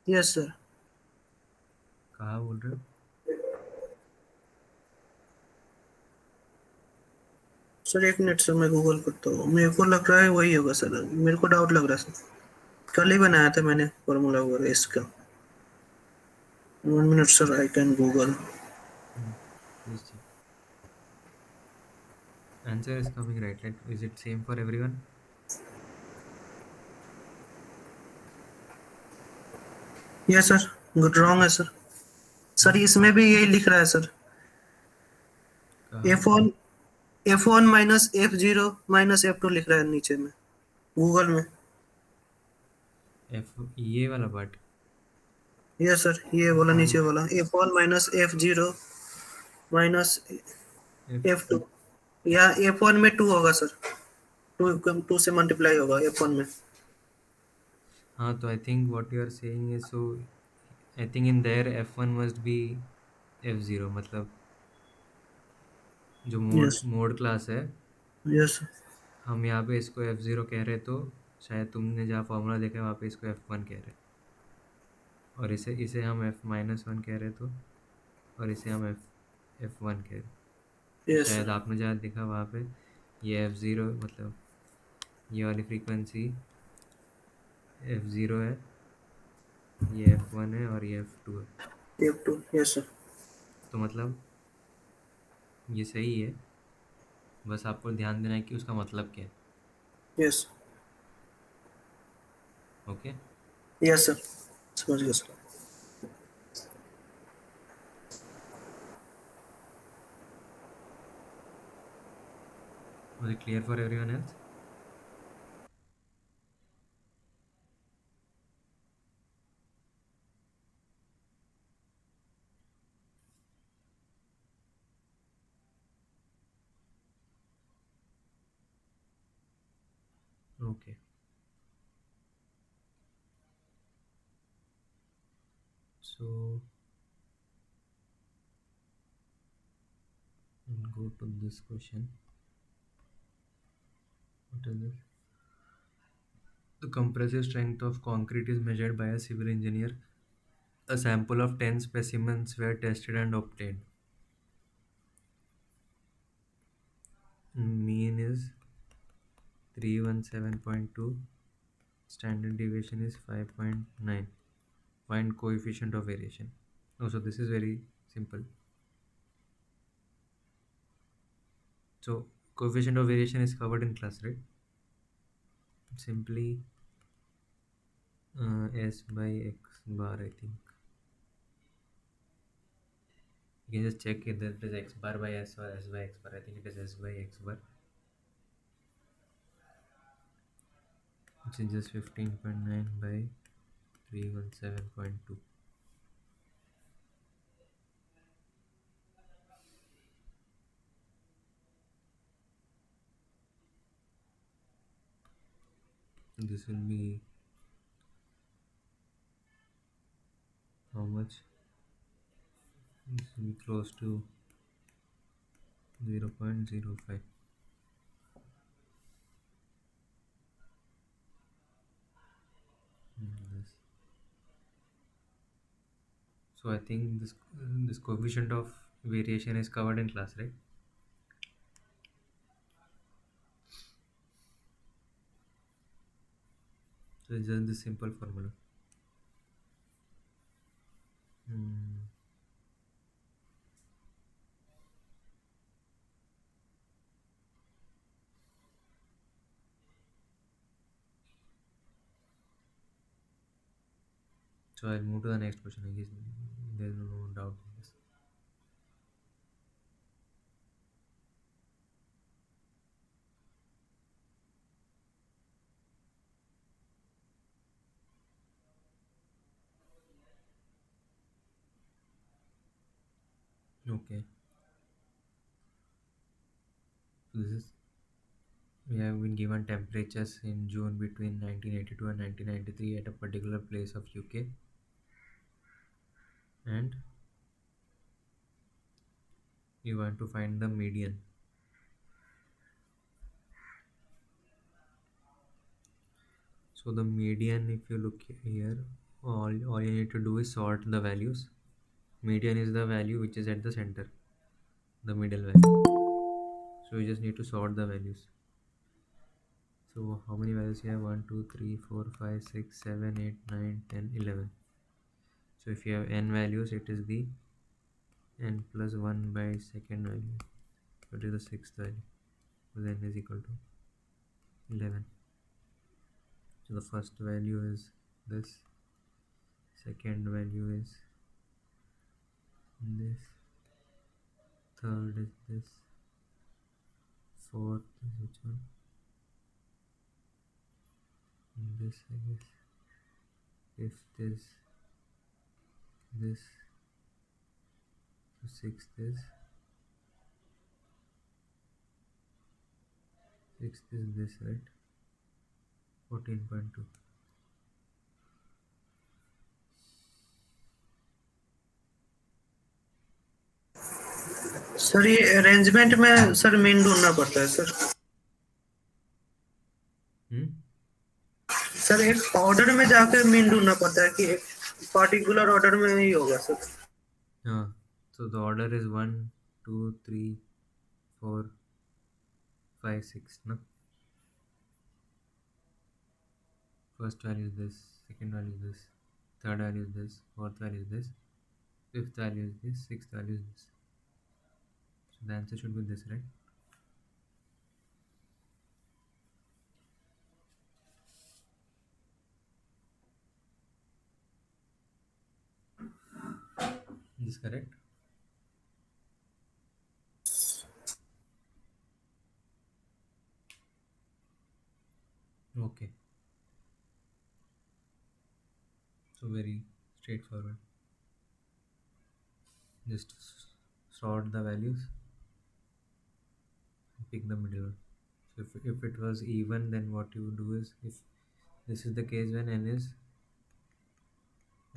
yes sir. कहाँ बोल रहे हो? सर एक मिनट सर मैं गूगल करता हूँ, मेरे को लग रहा है वही होगा सर, मेरे को डाउट लग रहा है सर, कल ही बनाया था मैंने फॉर्मूला वगैरह इसका। 1 minute sir I can Google. Please check. Answer is coming right. Like, is it same for everyone? Yes sir, good wrong है सर। सर इसमें भी यही लिख रहा है सर, कहाँ? F1 F1 minus F0 minus F2 लिख रहा है नीचे में गूगल में। F ये वाला पार्ट यस सर, ये वाला F1 नीचे वाला F1 minus F0 minus F2, F2. या F1 में 2 होगा सर, 2 से मल्टीप्लाई होगा F1 में। हाँ तो I think what you are saying is, so I think in there F1 must be F0, मतलब जो मोड यस मोड क्लास है, यस हम यहाँ पे इसको F0 कह रहे, तो शायद तुमने जहाँ फॉर्मूला देखा है वहाँ पे इसको F1 कह रहे, और इसे इसे हम F-1 कह रहे, तो और इसे हम F1 कह रहे, तो यस शायद सर। आपने जहाँ देखा वहाँ पे ये F0 मतलब ये वाली फ्रीक्वेंसी F0 है, ये F1 है और ये F2 है, F2 यस सर। तो मतलब ये सही है, बस आपको ध्यान देना है कि उसका मतलब क्या है। यस ओके, यस सर, समझ गया sir. was it clear for everyone else? Okay, so we'll go to this question. What is this? The compressive strength of concrete is measured by a civil engineer. A sample of 10 specimens were tested and obtained. Mean is 317.2. Standard deviation is 5.9. Find coefficient of variation. Oh, so this is very simple. So coefficient of variation is covered in class, right? Simply S by X bar, I think. You can just check it, that it is X bar by S or S by X bar. I think it is S by X bar, which is just 15.9 by 317.2. This will be how much? This will be close to 0.05. Yes. So I think this coefficient of variation is covered in class, right? So it's just this simple formula. Hmm. So I'll move to the next question. I guess there's no doubt in this. Okay. So this is We have been given temperatures in June between 1982 and 1993 at a particular place of UK, and you want to find the median. So the median, if you look here, all you need to do is sort the values. Median is the value which is at the center, the middle value. So you just need to sort the values. So how many values you have? 1, 2, 3, 4, 5, 6, 7, 8, 9, 10, 11. So if you have n values, it is the n plus 1 by second value. So it is the sixth value. So n is equal to 11. So the first value is this, second value is this, third is this, fourth is which one? This, I guess. Fifth is this. So sixth is this, right? 14.2. Sir ये arrangement में sir mean ढूंढना पड़ता है sir Hmm? Sir एक order में जाकर mean ढूंढना पड़ता है कि एक पर्टिकुलर ऑर्डर में ही होगा sir So the order is 1, 2, 3, 4, 5, 6. No? First value is this, second value is this, third value is this, fourth value is this, fifth value is this, sixth value is this. So the answer should be this, right? Is this correct? Okay. So very straightforward. Just sort the values and pick the middle one. So if it was even, then what you would do is, if this is the case when n is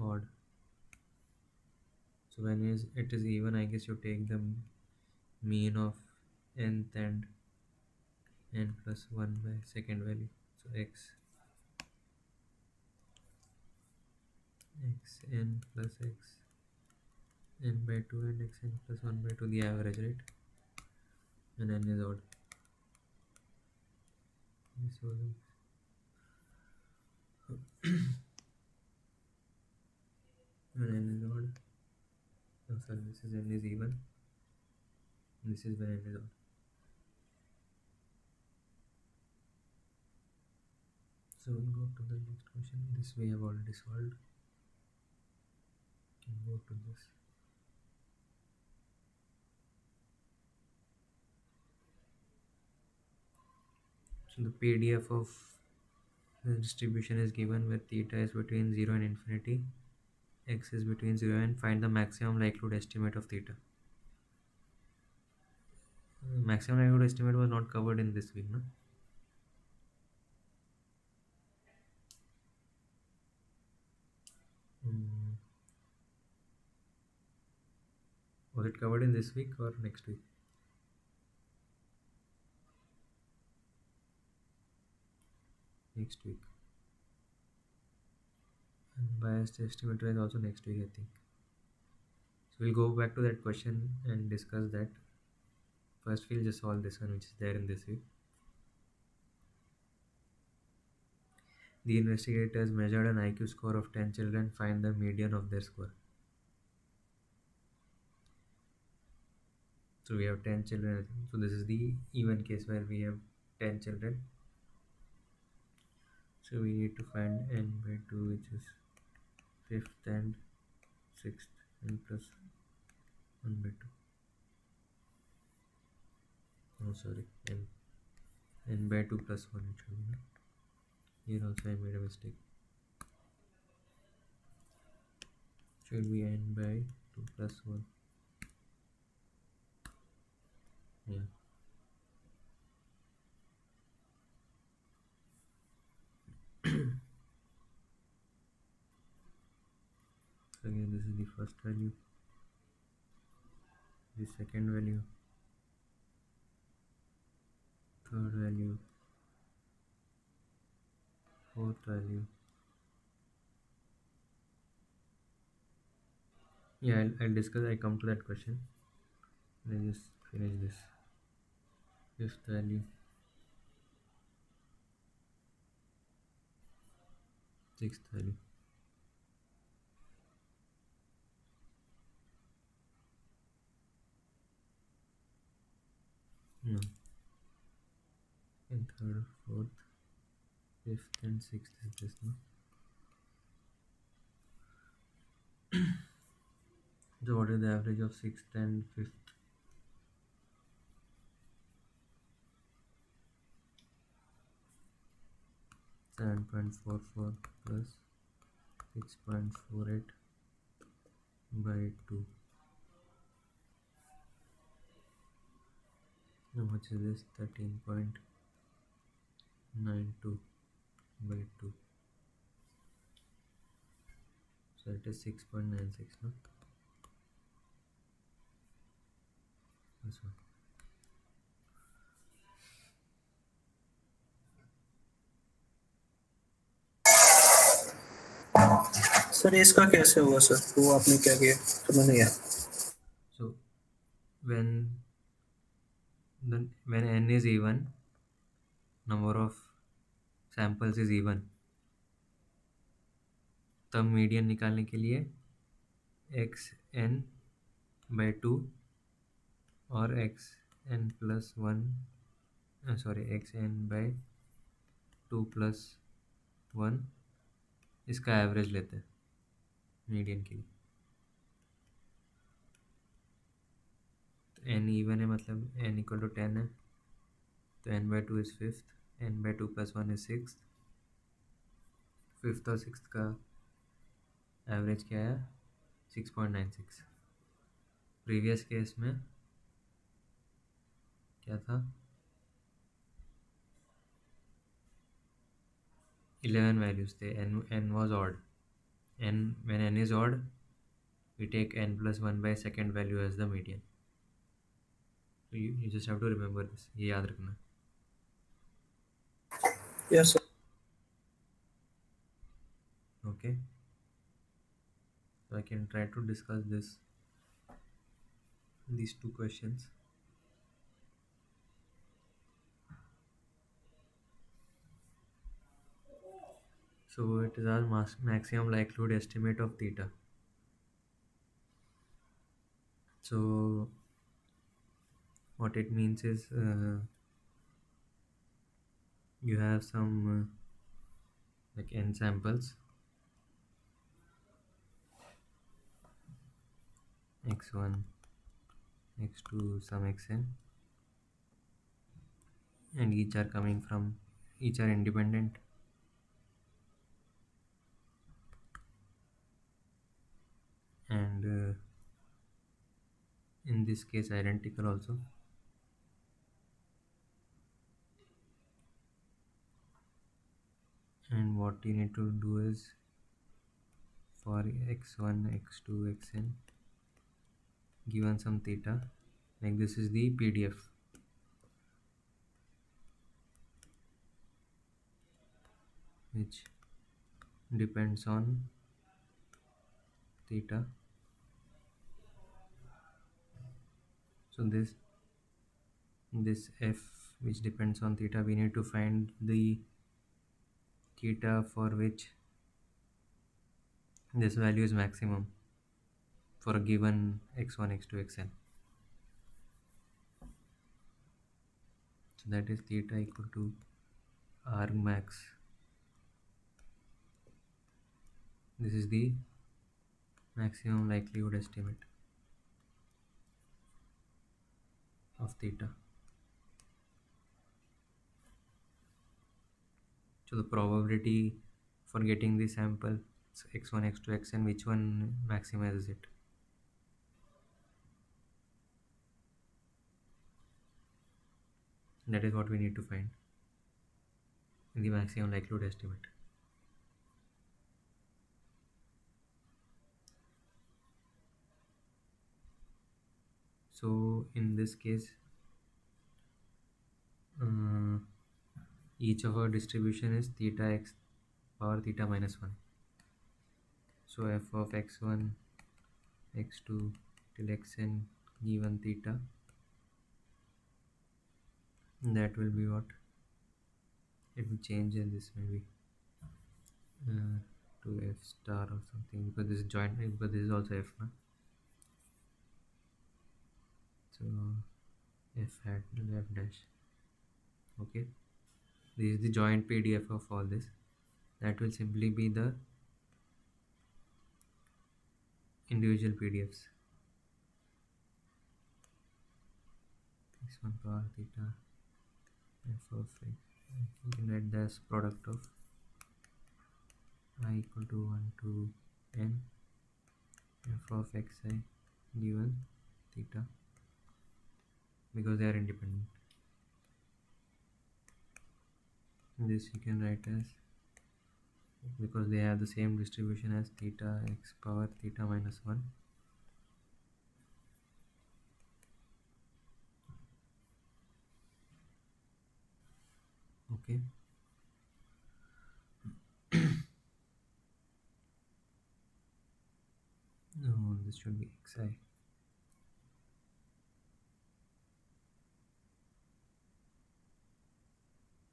odd. So when it is even, I guess you take the mean of nth and n plus 1 by second value. So x n plus x n by 2 and x n plus 1 by 2, the average, right? And n is odd. This was when n is odd. No, sorry, this is n is even. This is when n is odd. So we'll go to the next question. This we have already solved. Can go to this. So the PDF of the distribution is given where theta is between 0 and infinity, x is between 0 and find the maximum likelihood estimate of theta. Maximum likelihood estimate was not covered in this week, no? Was it covered in this week or next week? Next week. And biased estimator is also next week, I think. So we'll go back to that question and discuss that. First, we'll just solve this one, which is there in this week. The investigators measured an IQ score of 10 children, find the median of their score. So we have 10 children. So this is the even case where we have 10 children. So we need to find n by 2, which is fifth and sixth, n plus 1 by 2. Oh, sorry, n by 2 plus 1 it should be. Here also I made a mistake. Should be n by 2 plus 1. Yeah. this is the first value, the second value, third value, fourth value. Yeah, I'll discuss. I come to that question. Let's just finish this. Fifth value, sixth value. No, and third, fourth, fifth, and sixth is this. No. So what is the average of sixth and fifth? 7.44 plus 6.48 by 2. How much is this? 13.92 by 2. So it is 6.96. No? This one. Sir इसका कैसे हुआ sir? वो आपने क्या किया समझ नहीं आया. So when when n is even, number of samples is even, तब मीडियन निकालने के लिए एक्स एन बाई 2 और X N plus 1 sorry X N by 2 plus 1 इसका एवरेज लेते हैं मीडियन के लिए. तो एन इवन है मतलब एन इक्वल टू 10 है, तो N by 2 is fifth, N by 2 plus 1 is sixth. Fifth और सिक्स्थ का एवरेज क्या है? 6.96. प्रीवियस केस में क्या था? 11 वैल्यूज थे. n was odd. When n is odd, we take n plus 1 by second value as the median. So you just have to remember this. ये याद रखना. Yes sir. Okay. So I can try to discuss these two questions. So it is our maximum likelihood estimate of theta. So what it means is you have some like n samples, x1, x2, some xn, and each are independent, and in this case identical also. And what you need to do is for x1, x2, xn given some theta, like this is the PDF, which depends on theta. So this f which depends on theta, we need to find the theta for which this value is maximum for a given x1, x2, xn. So that is theta equal to r max. This is the maximum likelihood estimate of theta. So the probability for getting the sample x1, x2, xn, which one maximizes it? That is what we need to find in the maximum likelihood estimate. So in this case, uh, each of our distribution is theta x power theta minus 1. So f of x1, x2 till xn given theta, that will be what? It will change in this maybe uh, to f star or something, because this is joint, because this is also f na. So f hat f dash. Okay, this is the joint PDF of all this. That will simply be the individual PDFs. X1 power theta f of x. You can write this product of I equal to 1 to n f of xi given theta, because they are independent. This you can write as, because they have the same distribution as theta x power theta minus 1. Okay, no, this should be xi.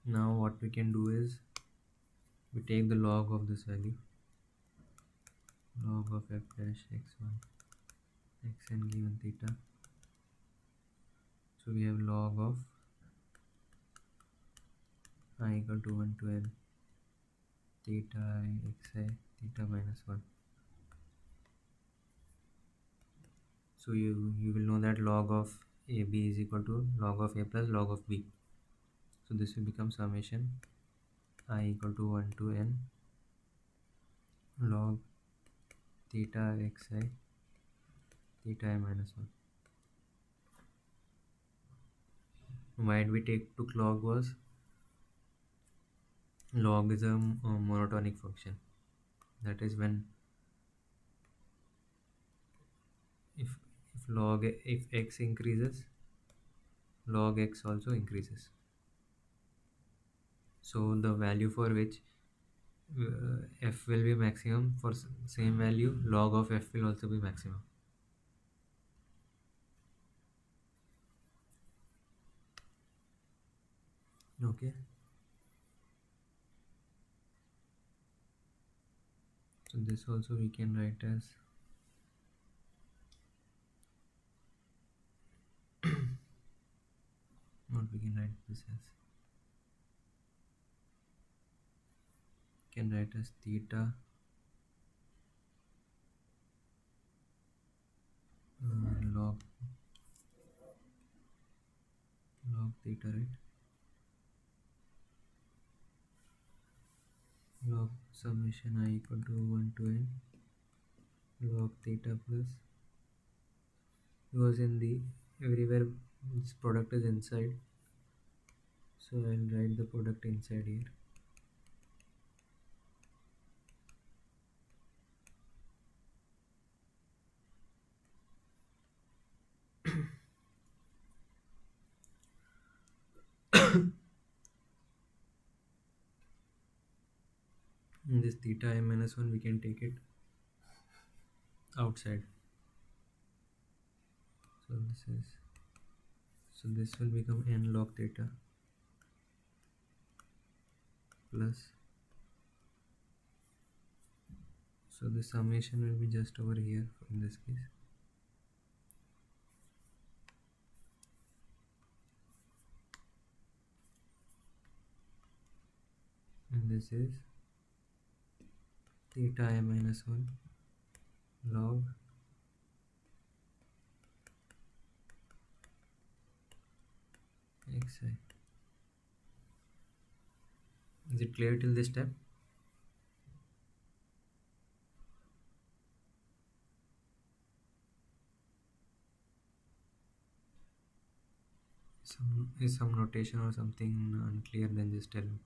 Now what we can do is we take the log of this value, log of f dash x1 xn given theta. So we have log of I equal to 1 to n theta xi theta minus 1. So you will know that log of ab is equal to log of a plus log of b. So this will become summation I equal to 1 to n log theta xi theta I minus 1. Why we took log was log is a monotonic function. That is when if if x increases, log x also increases. So the value for which f will be maximum, for same value log of f will also be maximum. Okay, so this also we can write as what we can write this as, can write as theta log theta, right? Log summation I equal to 1 to n log theta plus, because in the everywhere this product is inside, so I'll write the product inside here. In this theta I minus 1 we can take it outside. So this will become n log theta plus, so the summation will be just over here in this case. And this is theta I minus 1 log xi. Is it clear till this step? Some notation or something unclear, then just tell me.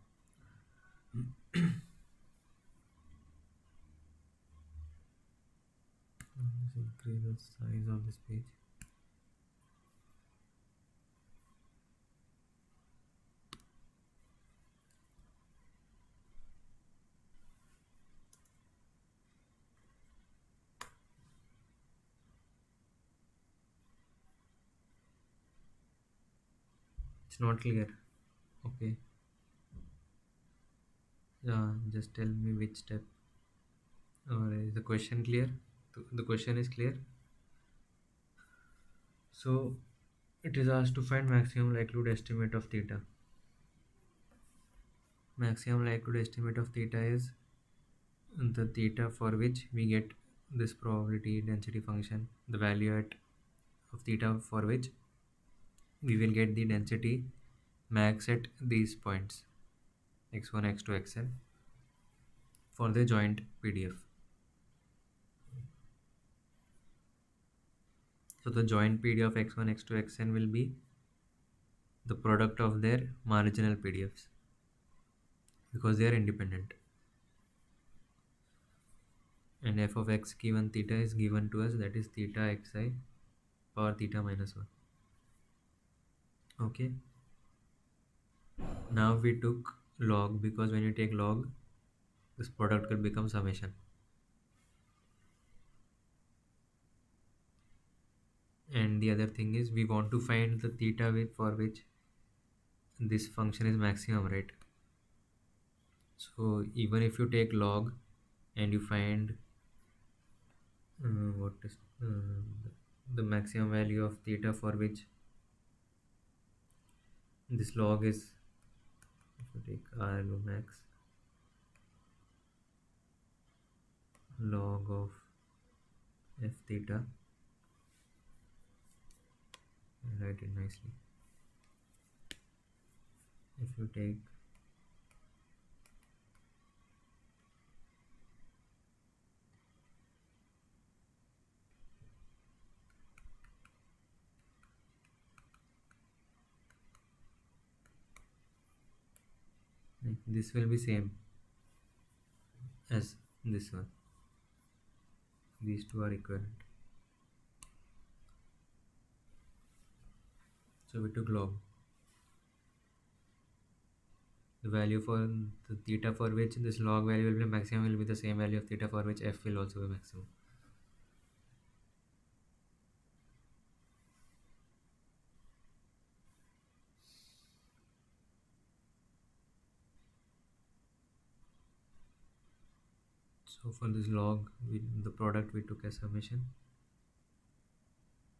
Let's increase the size of this page. It's not clear. Okay. Just tell me which step. Or is the question clear? The question is clear. So it is asked to find maximum likelihood estimate of theta. Maximum likelihood estimate of theta is the theta for which we get this probability density function, the value at of theta for which we will get the density max at these points x1, x2, xn for the joint PDF. So the joint PDF of x1, x2, xn will be the product of their marginal PDFs because they are independent. And f of x given theta is given to us, that is theta xi power theta minus 1. Okay. Now we took log because when you take log, this product will become summation. And the other thing is we want to find the theta for which this function is maximum, right? So even if you take log and you find what is the maximum value of theta for which this log is, if you take RLO max log of f theta, I write it nicely. If you take this will be same as this one, these two are equivalent. So we took log the value for the theta for which this log value will be maximum will be the same value of theta for which f will also be maximum. So for this log, the product we took as summation,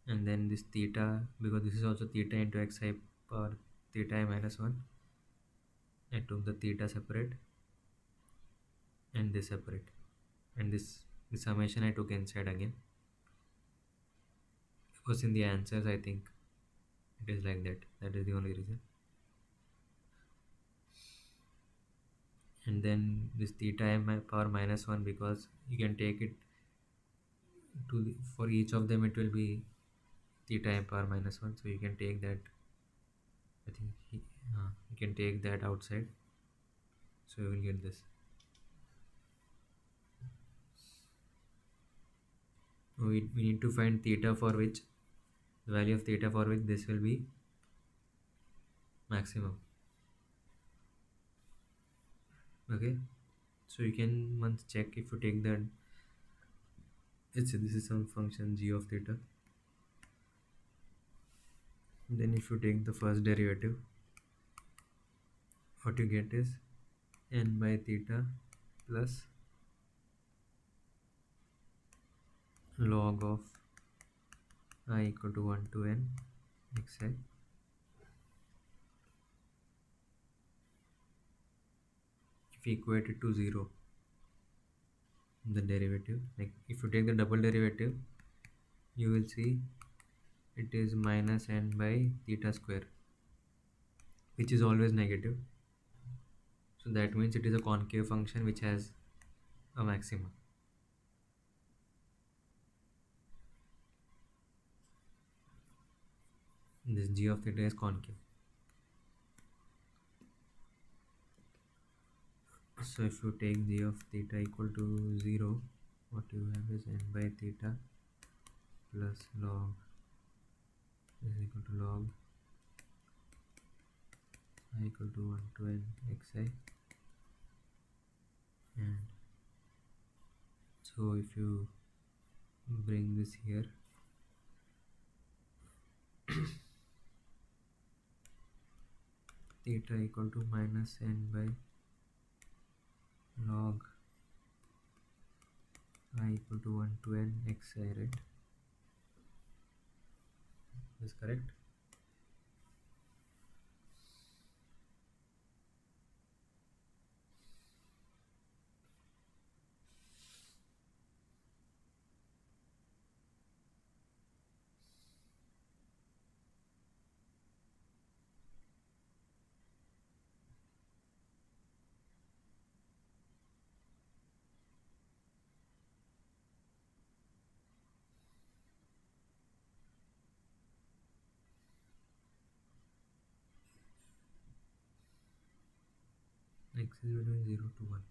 and then this theta, because this is also theta into xi power theta I minus 1, I took the theta separate and this separate, and this summation I took inside again because in the answers I think it is like that. That is the only reason. And then this theta I power minus 1, because you can take it to for each of them it will be theta I power minus 1, so you can take that. I think you can take that outside, so you will get this. We need to find theta for which the value of theta for which this will be maximum. Okay, so you can once check if you take that, this is some function g of theta, then if you take the first derivative, what you get is n by theta plus log of I equal to 1 to n xi if you equate it to 0, the derivative, like if you take the double derivative, you will see it is minus n by theta square, which is always negative. So that means it is a concave function which has a maximum. This g of theta is concave. So if you take g of theta equal to 0, what you have is n by theta plus log is equal to log I equal to 1 to n xi. And so if you bring this here, theta equal to minus n by log I equal to 1 to n xi, right? Is correct? X is between 0 to 1.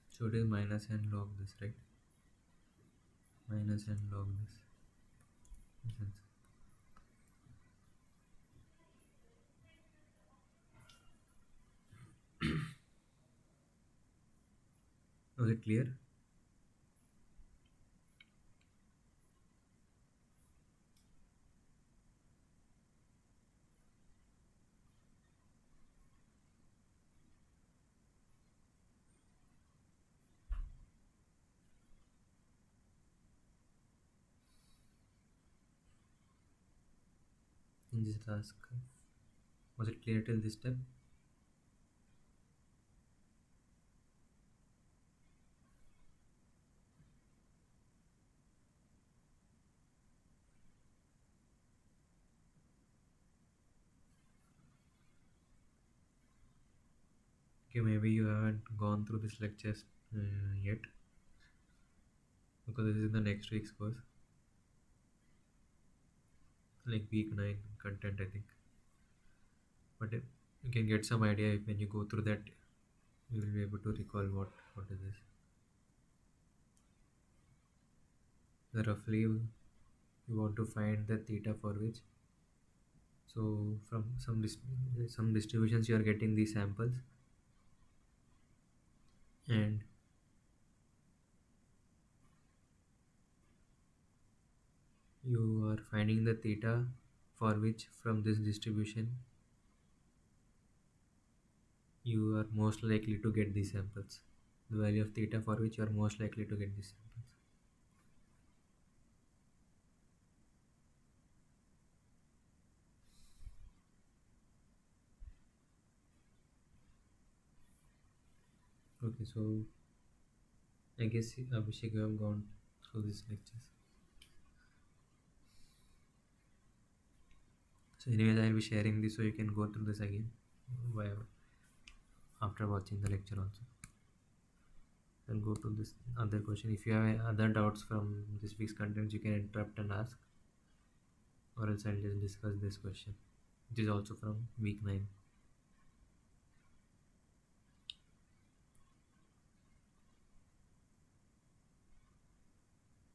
So it is minus n log this, right? Minus n log this. Makes sense. Was it clear? In this task, was it clear till this step? Okay, maybe you haven't gone through this lectures yet, because this is the next week's course, like week 9 content, I think. But you can get some idea if when you go through that, you will be able to recall what is this. So roughly, you want to find the theta for which. So from some distributions, you are getting these samples, and you are finding the theta for which from this distribution you are most likely to get these samples. The value of theta for which you are most likely to get these samples. Okay, so I guess Abhishek, you have gone through these lectures. So anyways, I will be sharing this so you can go through this again after watching the lecture also. And go to this other question. If you have other doubts from this week's contents, you can interrupt and ask, or else I'll just discuss this question, which is also from week 9.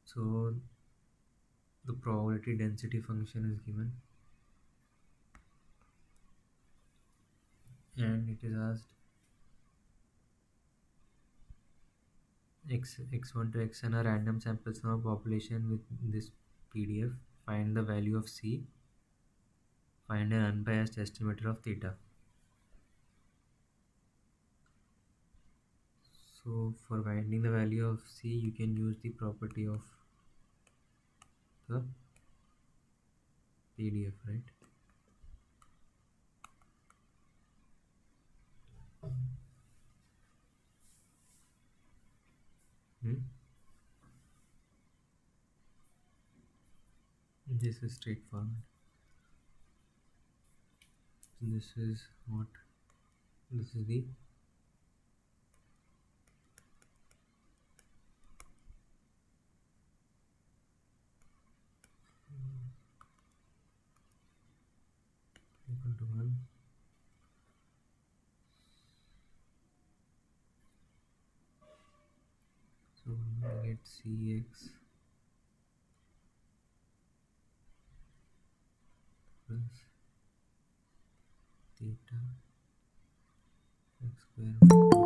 So the probability density function is given, and it is asked x1 to xn are random samples from a population with this PDF. Find the value of c. Find an unbiased estimator of theta. So for finding the value of c, you can use the property of the PDF, right? Hmm? This is straightforward. So this is what? This is the equal to 1. So we get cx plus theta x square by 2.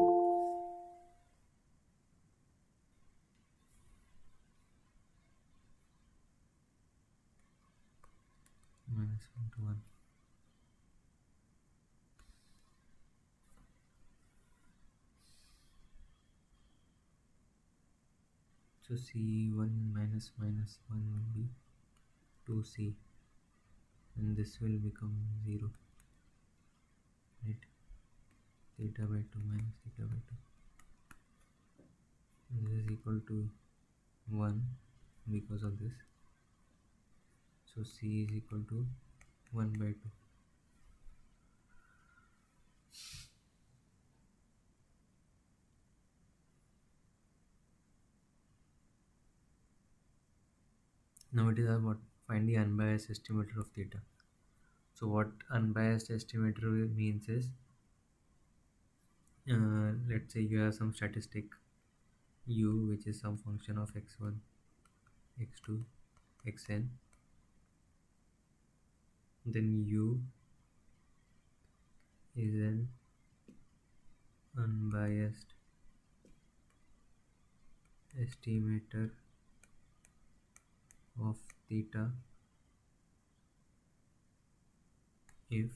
-1 to 1. So C1 minus minus 1 will be 2C, and this will become 0, right? Theta by 2 minus theta by 2. And this is equal to 1 because of this. So C is equal to 1 by 2. Now it is about find the unbiased estimator of theta. So what unbiased estimator means is, let's say you have some statistic u, which is some function of x1, x2, xn. Then u is an unbiased estimator of theta if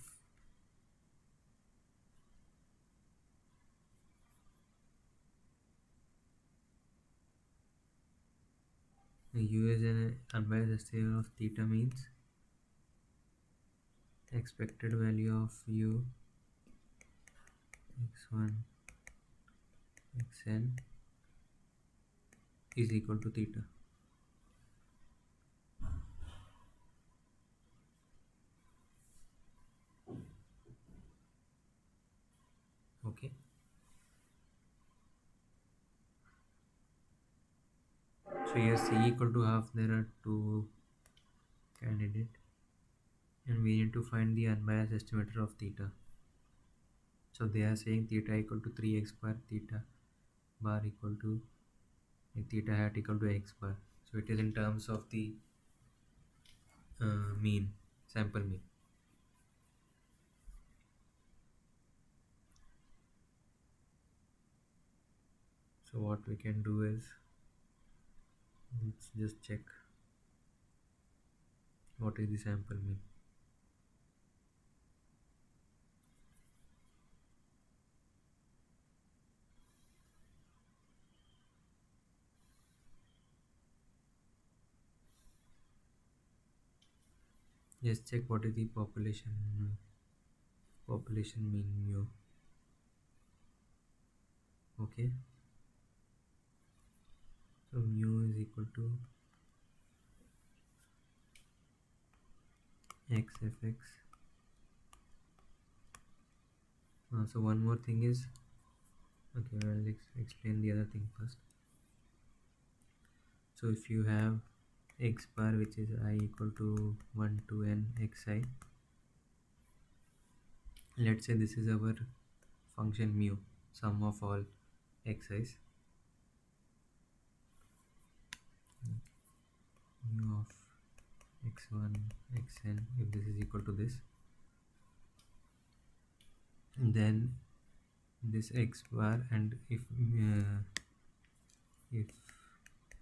u is an unbiased estimator of theta means expected value of u x1 xn is equal to theta. Okay, so here c equal to half, there are two candidate, and we need to find the unbiased estimator of theta. So they are saying theta equal to 3x bar, theta bar equal to, like, theta hat equal to x bar. So it is in terms of the mean, sample mean. So what we can do is, let's just check what is the sample mean. Just check what is the population mean mu. Okay, so mu is equal to xfx. So one more thing is, okay, I'll explain the other thing first. So if you have x bar, which is I equal to 1 to n xi, let's say this is our function mu, sum of all xi's, mu of x1 xn, if this is equal to this, then this x bar, and if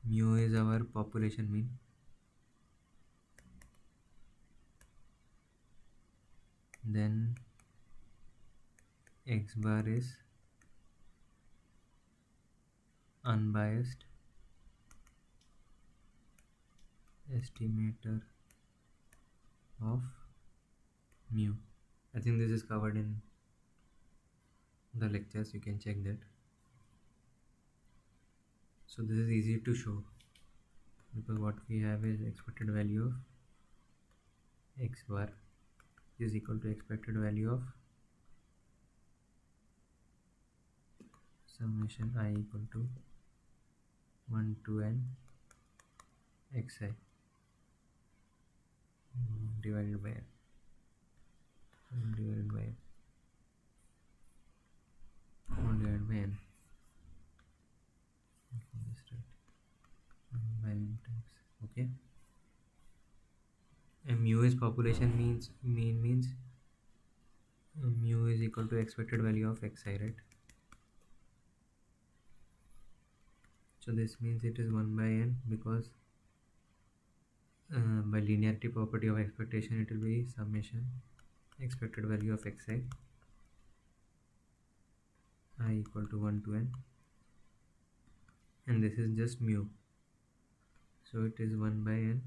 mu is our population mean, then x bar is unbiased estimator of mu. I think this is covered in the lectures, you can check that. So this is easy to show because what we have is expected value of x bar is equal to expected value of summation I equal to 1 to n xi divided by n, divided by n, 1 divided by n. This right, 1 by n times. Okay, and mu is population means mu is equal to expected value of xi, right? So this means it is 1 by n because by linearity property of expectation, it will be summation expected value of xi I equal to 1 to n, and this is just mu, so it is 1 by n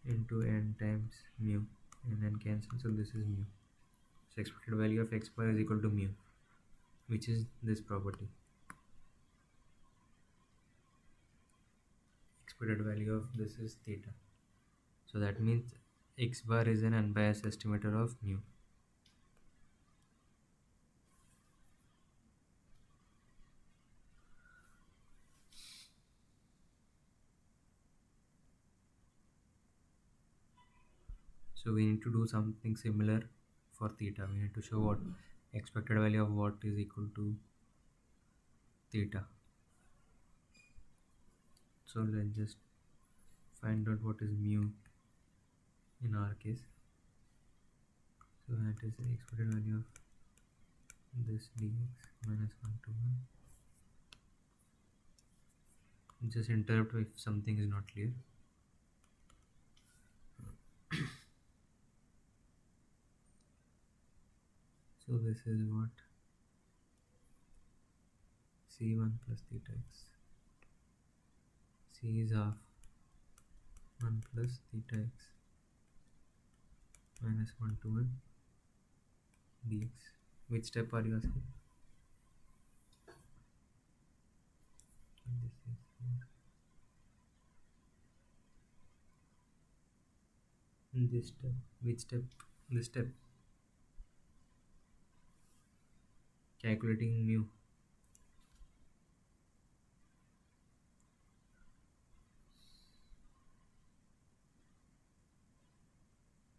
into n times mu, and then cancel, so this is mu. So expected value of x bar is equal to mu, which is this property. Expected value of this is theta, so that means x bar is an unbiased estimator of mu. So we need to do something similar for theta. We need to show what expected value of what is equal to theta. So let's just find out what is mu in our case. So that is the expected value of this dx minus 1 to 1. Just interrupt if something is not clear. So this is what c1 plus theta x. C is half 1 plus theta x minus 1 to 1 dx. Which step are you asking? This is here. This step. Which step? This step. Calculating mu.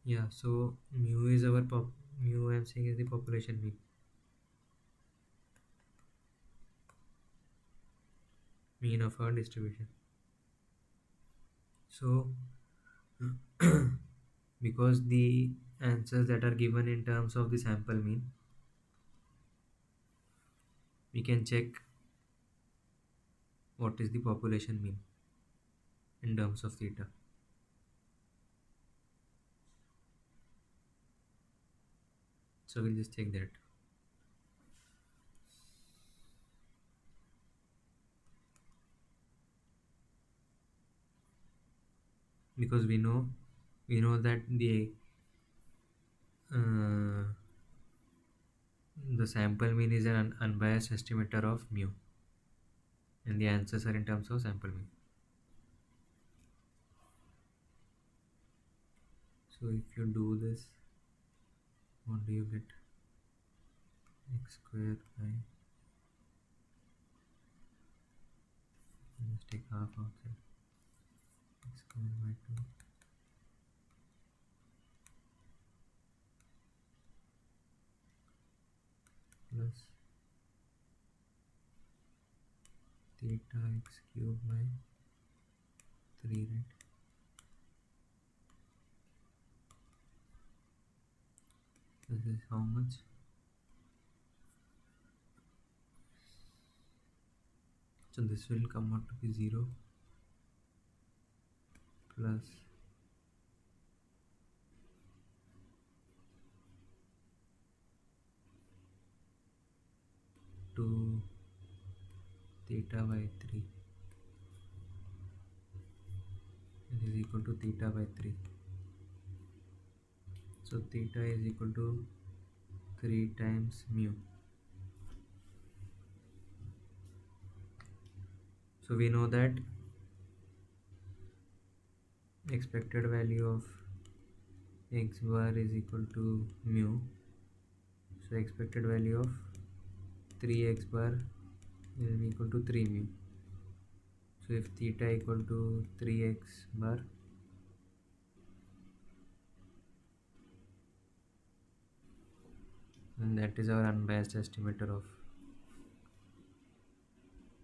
Yeah, so mu is our mu I'm saying is the population mean of our distribution. So because the answers that are given in terms of the sample mean, we can check what is the population mean in terms of theta. So we'll just check that. Because we know that uh, the sample mean is an unbiased estimator of mu, and the answers are in terms of sample mean. So if you do this, what do you get? X square by, let's take half outside, x square by 2 plus theta x cube by 3, right? This is how much? So this will come out to be 0 plus 2 theta by 3. It is equal to theta by 3. So theta is equal to 3 times mu. So we know that expected value of x bar is equal to mu. So expected value of 3x bar will be equal to 3 mu. So if theta equal to 3x bar, then that is our unbiased estimator of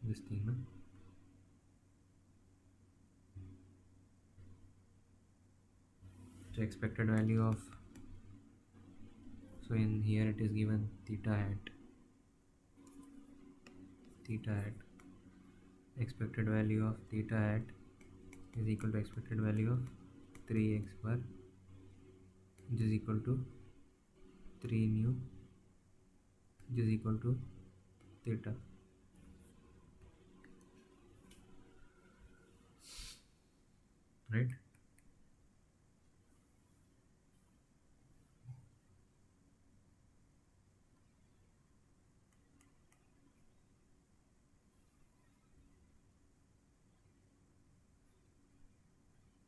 this thing, no? So expected value of, so in here it is given theta hat, expected value of theta hat is equal to expected value of 3x bar, which is equal to 3 nu, which is equal to theta. Right?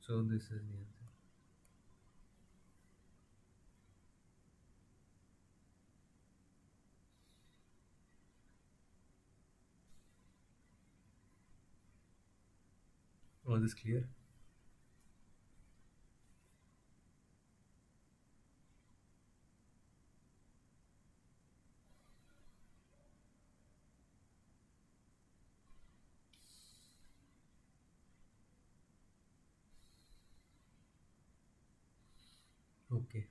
So this is the answer. All this clear? Okay.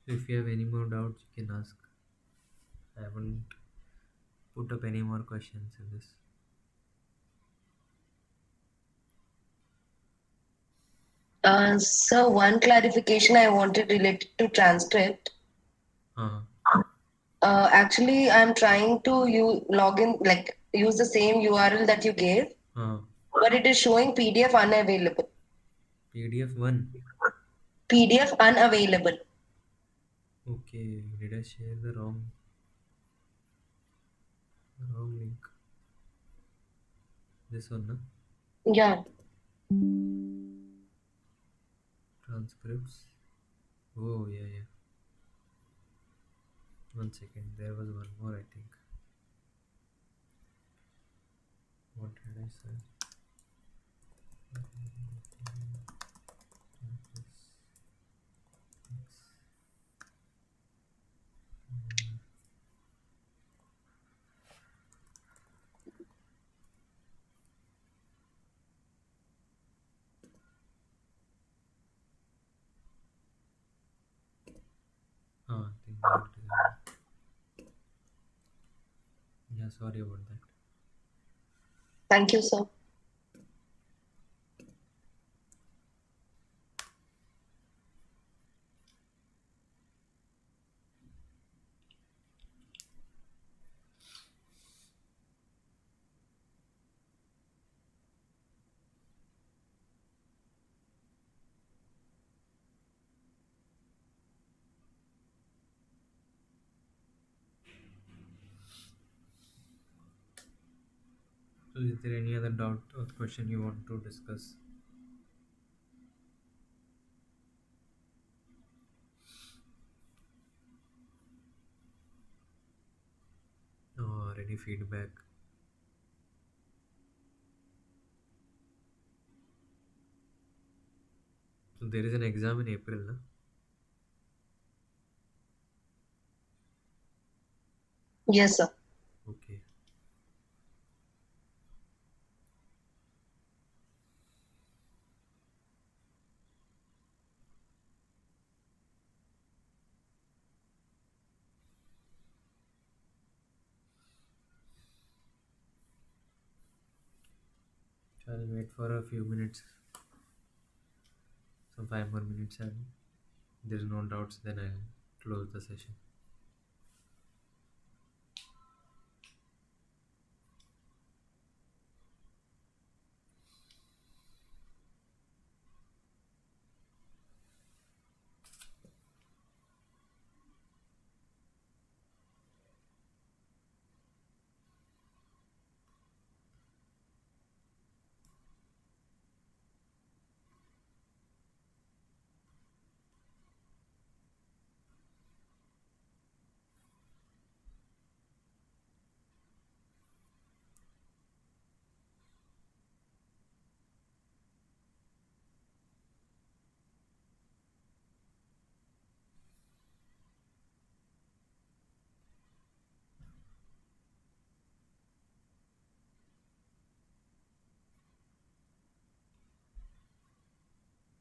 So if you have any more doubts, you can ask. I haven't put up any more questions in this. So one clarification I wanted related to transcript. Uh, Actually, I'm trying to log in, like use the same URL that you gave, uh, but it is showing PDF unavailable. PDF 1. PDF unavailable. Okay, did I share the wrong link? This one, no? Yeah. Transcripts. Oh, yeah, yeah. One second, there was one more, I think. What did I say? I think that is. Yeah, sorry about that. Thank you, sir. So, is there any other doubt or question you want to discuss? Or any feedback? So, there is an exam in April, no? Yes, sir. Okay. So I'll wait for a few minutes, some 5 more minutes, and there's no doubts, then I'll close the session.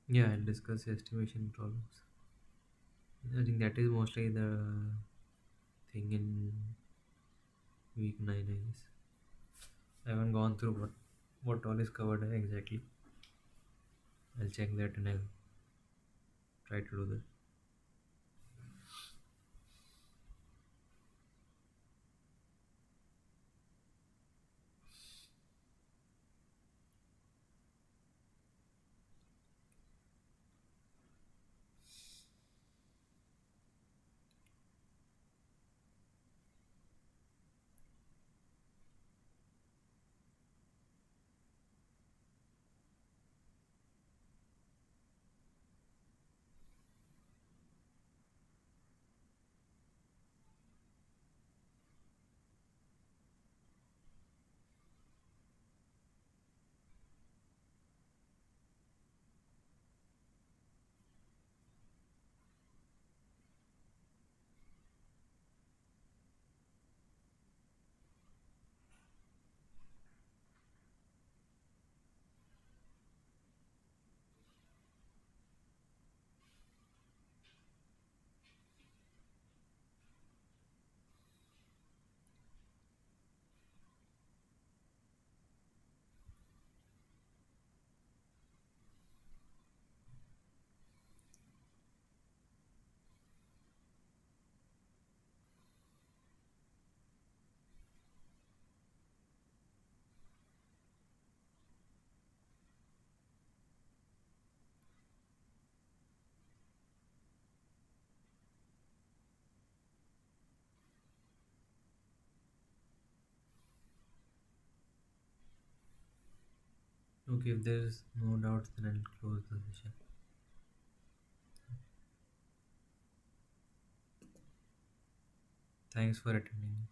Yeah, I'll discuss estimation problems. I think that is mostly the thing in week 9, I guess. I haven't gone through what all is covered exactly. I'll check that and I'll try to do that. Okay, if there's no doubts, then I'll close the session. Thanks for attending.